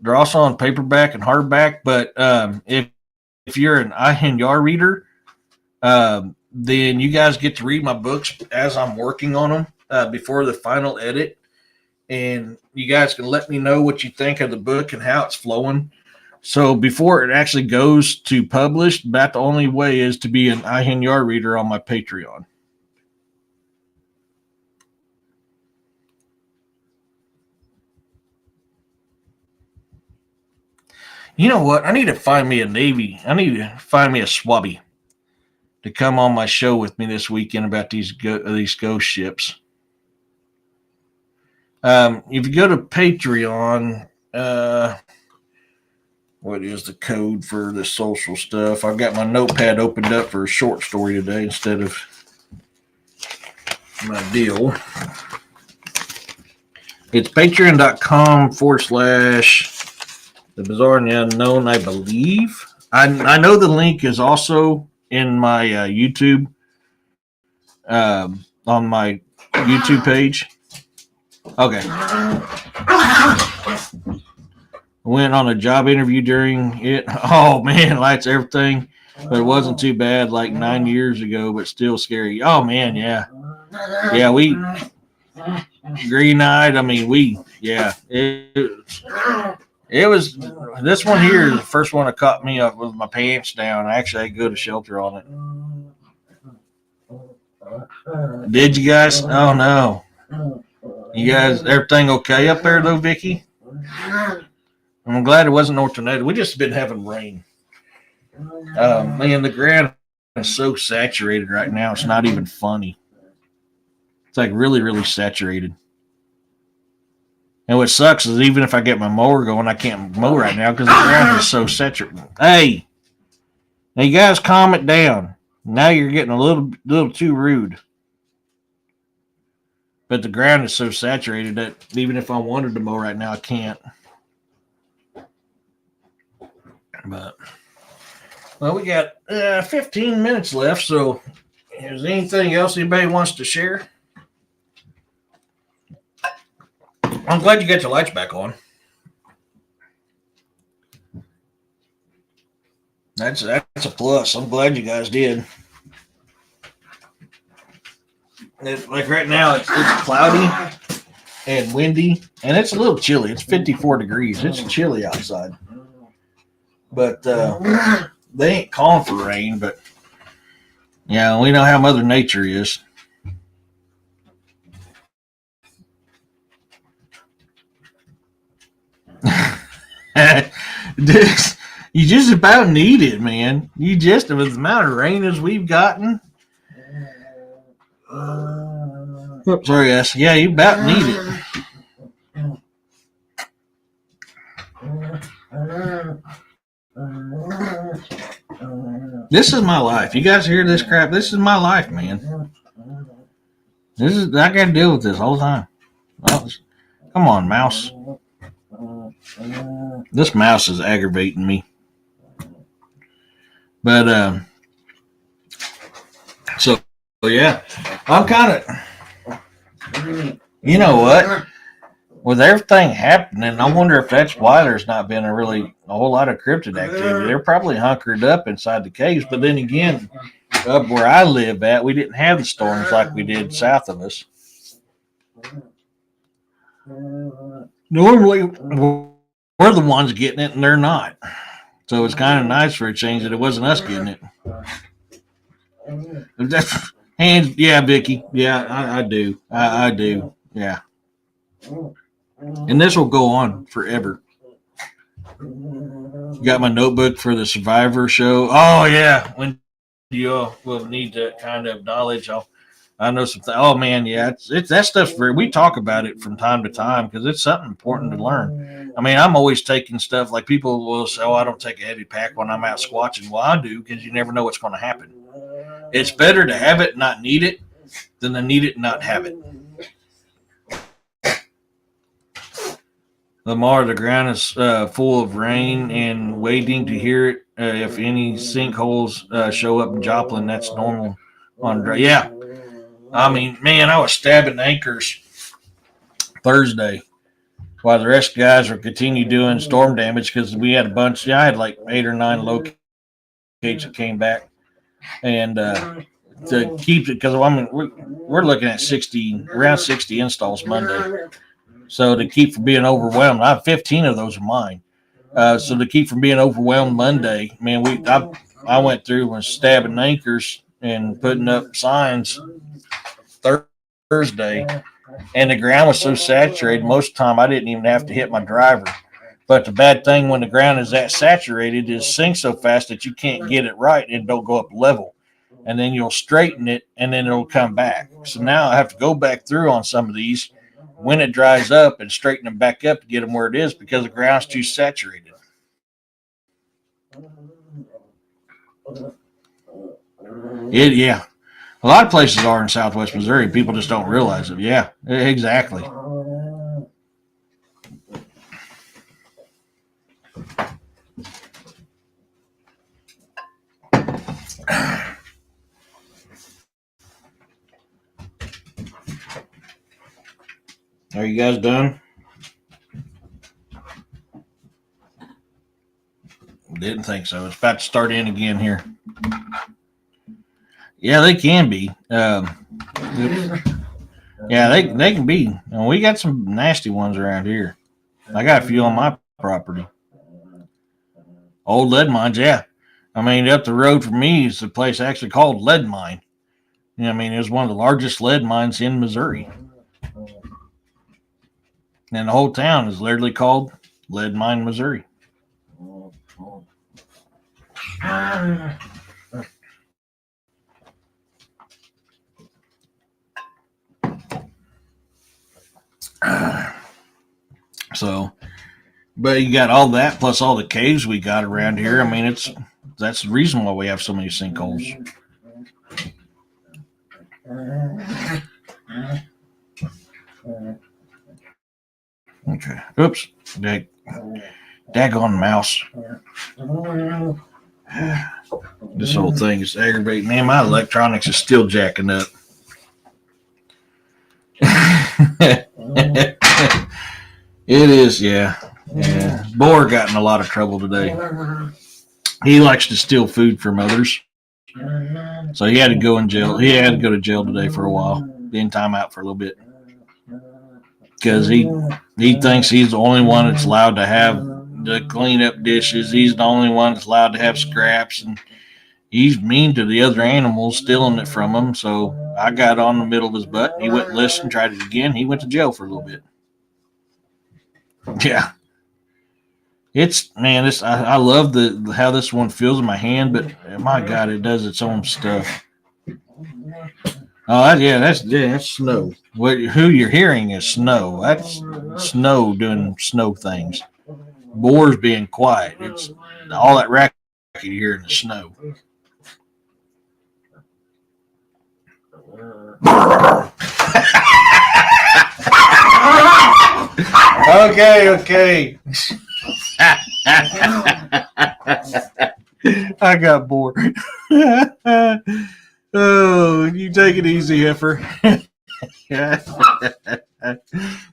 They're also on paperback and hardback. But if you're an INR reader, then you guys get to read my books as I'm working on them before the final edit. And you guys can let me know what you think of the book and how it's flowing. So before it actually goes to published, about the only way is to be an INR reader on my Patreon. You know what? I need to find me a Navy. I need to find me a swabby to come on my show with me this weekend about these ghost ships. If you go to Patreon, what is the code for the social stuff? I've got my notepad opened up for a short story today instead of my deal. It's patreon.com/the bizarre and the unknown, I believe. I know the link is also in my YouTube, on my YouTube page. Okay. Went on a job interview during it. Oh man, lights everything, but it wasn't too bad. Like 9 years ago, but still scary. Oh man, yeah. We Green-Eyed. I mean, it was this one here is the first one that caught me up with my pants down. I actually had to go to shelter on it. Did you guys? Oh no. You guys, everything okay up there though, Vicky? I'm glad it wasn't no tornado. We just been having rain. Man, the ground is so saturated right now. It's not even funny. It's like really, really saturated. And what sucks is even if I get my mower going, I can't mow right now because the ground is so saturated. Hey, now you guys calm it down. Now you're getting a little too rude. But the ground is so saturated that even if I wanted to mow right now, I can't. But, well, we got 15 minutes left, so is there anything else anybody wants to share? I'm glad you got your lights back on. That's a plus. I'm glad you guys did. Like right now, it's cloudy and windy, and it's a little chilly. It's 54 degrees. It's chilly outside. But they ain't calling for rain, but Yeah, we know how Mother Nature is. You just about need it, man. You just, with the amount of rain as we've gotten. Sorry, guys. Yeah, you about need it. This is my life. You guys hear this crap? This is my life, man. I got to deal with this all the time. Oh, come on, mouse. This mouse is aggravating me. But so yeah, I'm kind of. You know what? With everything happening, I wonder if that's why there's not been a whole lot of cryptid activity. They're probably hunkered up inside the caves. But then again, up where I live at, we didn't have the storms like we did south of us. Normally, we're the ones getting it, and they're not. So it's kind of nice for a change that it wasn't us getting it. And yeah, Vicky, yeah, I do. I do. Yeah. And this will go on forever. Got my notebook for the Survivor show. Oh yeah, when you will need to kind of knowledge. I know something. Oh man, yeah, it's that stuff's we talk about it from time to time because it's something important to learn. I mean, I'm always taking stuff like people will say, "Oh, I don't take a heavy pack when I'm out squatching." Well, I do because you never know what's going to happen. It's better to have it and not need it than to need it and not have it. Lamar, the ground is full of rain and waiting to hear it. If any sinkholes show up in Joplin, that's normal. Yeah. I mean, man, I was stabbing anchors Thursday while the rest of the guys were continue doing storm damage because we had a bunch. Yeah, I had like 8 or 9 locates that came back. And to keep it, because I mean, we're looking at around 60 installs Monday. So to keep from being overwhelmed, I have 15 of those are mine. So to keep from being overwhelmed Monday, man, I went through and stabbing anchors and putting up signs Thursday, and the ground was so saturated most of the time I didn't even have to hit my driver. But the bad thing when the ground is that saturated is sinks so fast that you can't get it right and don't go up level. And then you'll straighten it and then it'll come back. So now I have to go back through on some of these when it dries up and straighten them back up to get them where it is because the ground's too saturated. Yeah. A lot of places are in Southwest Missouri. People just don't realize it. Yeah, exactly. Are you guys done? Didn't think so. It's about to start in again here. Yeah, they can be. Yeah, they can be. And we got some nasty ones around here. I got a few on my property. Old lead mines, yeah. I mean, up the road from me is a place actually called Lead Mine. I mean, it was one of the largest lead mines in Missouri. And the whole town is literally called Lead Mine, Missouri. So, but you got all that plus all the caves we got around here. I mean, that's the reason why we have so many sinkholes. Okay. Oops. Daggone mouse. This whole thing is aggravating. Man, my electronics is still jacking up. It is, yeah. Yeah. Boar got in a lot of trouble today. He likes to steal food from others. So he had to go in jail. He had to go to jail today for a while. Be in timeout for a little bit. Because he thinks he's the only one that's allowed to have the clean up dishes. He's the only one that's allowed to have scraps. And he's mean to the other animals, stealing it from him. So I got on the middle of his butt. And he went and listened, tried it again. He went to jail for a little bit. Yeah. I love how this one feels in my hand, but my God, it does its own stuff. Oh, that's snow. Who you're hearing is snow. That's snow doing snow things. Boar's being quiet. It's all that racket you hear in the snow. Okay. I got bored. Oh, you take it easy, heifer.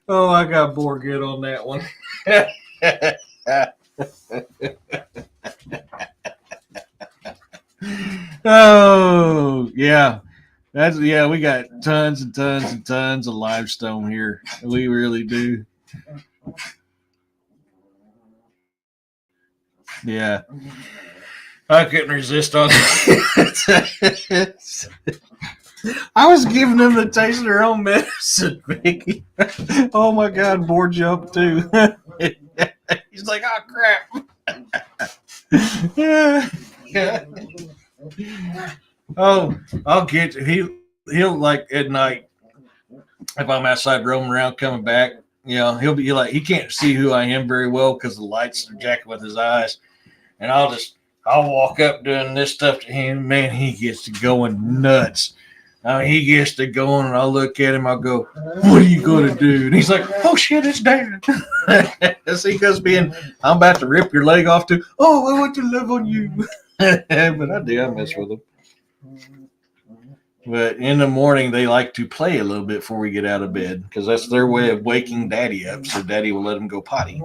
Oh, I got bored good on that one. Oh, yeah. We got tons and tons and tons of limestone here. We really do. Yeah. I couldn't resist on that. I was giving them the taste of their own medicine, Vicky. Oh my God, board jump too. He's like, oh crap. Yeah. Oh, I'll get you. He'll like at night, if I'm outside roaming around coming back, he'll be like, he can't see who I am very well because the lights are jacking with his eyes. And I'll walk up doing this stuff to him. Man, he gets to going nuts. He gets to going, and I'll look at him. I'll go, what are you going to do? And he's like, oh, shit, it's Dad. See, because I'm about to rip your leg off too. Oh, I want to love on you. But I mess with them. But in the morning, they like to play a little bit before we get out of bed because that's their way of waking Daddy up so Daddy will let them go potty.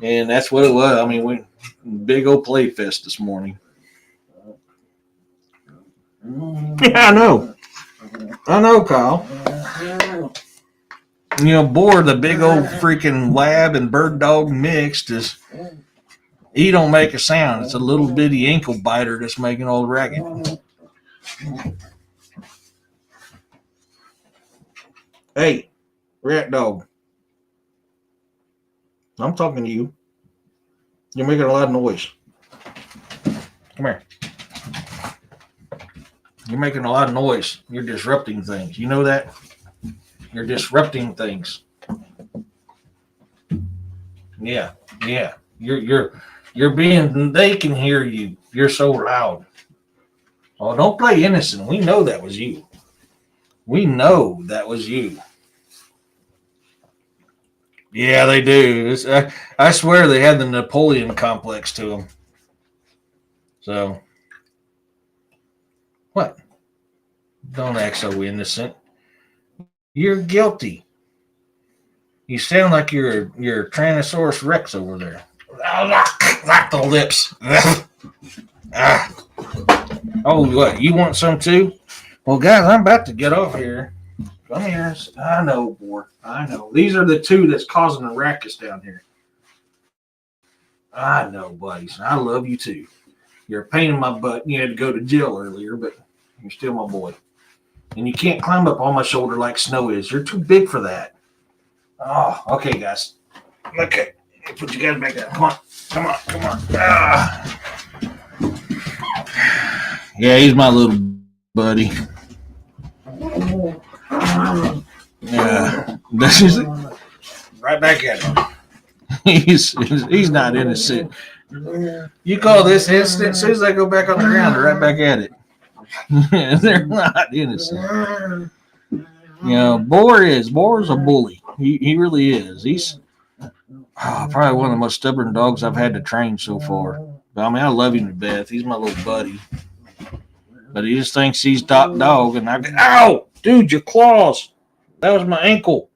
And that's what it was. I mean, big old play fest this morning. Yeah, I know, Kyle. Boar, the big old freaking lab and bird dog mixed he don't make a sound. It's a little bitty ankle biter that's making all the racket. Hey, rat dog. I'm talking to you. You're making a lot of noise. Come here. You're making a lot of noise. You're disrupting things. You know that? You're disrupting things. Yeah. You're being. They can hear you. You're so loud. Oh, don't play innocent. We know that was you. We know that was you. Yeah, they do. I swear they had the Napoleon complex to them. So, what? Don't act so innocent. You're guilty. You sound like you're Tyrannosaurus Rex over there. Lock the lips. Oh, what? You want some too? Well, guys, I'm about to get off here. Come here. I know, boy. I know. These are the two that's causing the ruckus down here. I know, buddies. I love you too. You're a pain in my butt. You had to go to jail earlier, but you're still my boy. And you can't climb up on my shoulder like Snow is. You're too big for that. Oh, okay, guys. Okay. Put you guys back down. Come on. Ah. Yeah, he's my little buddy. Yeah. Right back at him. He's not innocent. You call this instant, as soon as I go back on the ground, they're right back at it. They're not innocent. Boar's a bully. He really is. He's probably one of the most stubborn dogs I've had to train so far. But, I love him to death. He's my little buddy. But he just thinks he's top dog. And ow! Dude, your claws. That was my ankle.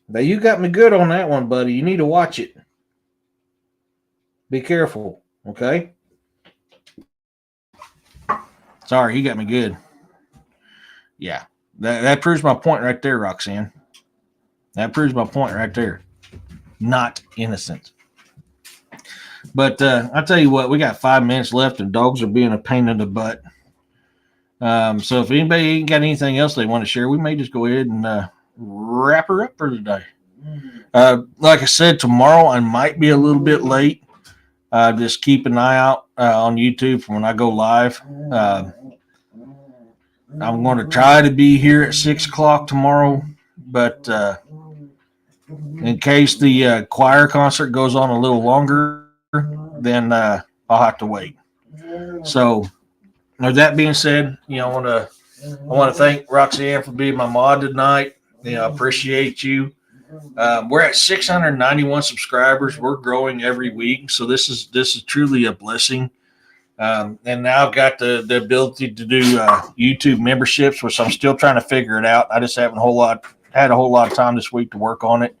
Now, you got me good on that one, buddy. You need to watch it. Be careful, okay? Sorry, he got me good. Yeah. That proves my point right there, Roxanne. That proves my point right there. Not innocent. But I'll tell you what, we got 5 minutes left and dogs are being a pain in the butt. So if anybody ain't got anything else they want to share, we may just go ahead and wrap her up for today. Like I said, tomorrow I might be a little bit late. Just keep an eye out on YouTube for when I go live. I'm going to try to be here at 6 o'clock tomorrow, but in case the choir concert goes on a little longer, then I'll have to wait. So, with that being said, I want to thank Roxanne for being my mod tonight. I appreciate you. We're at 691 subscribers. We're growing every week, so this is truly a blessing. And now I've got the ability to do YouTube memberships, which I'm still trying to figure it out. I just haven't had a whole lot of time this week to work on it.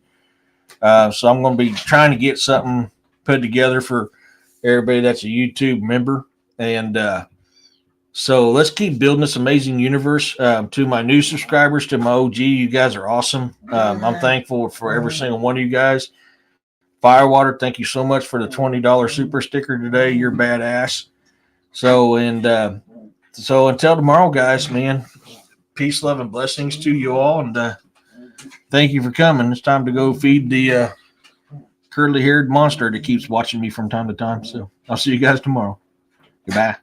So I'm going to be trying to get something put together for everybody that's a YouTube member. And so let's keep building this amazing universe. To my new subscribers, to my OG, you guys are awesome. I'm thankful for every single one of you guys. Firewater, thank you so much for the $20 super sticker today. You're badass. So until tomorrow, guys, man, peace, love, and blessings to you all. And thank you for coming. It's time to go feed the curly-haired monster that keeps watching me from time to time. So I'll see you guys tomorrow. Goodbye.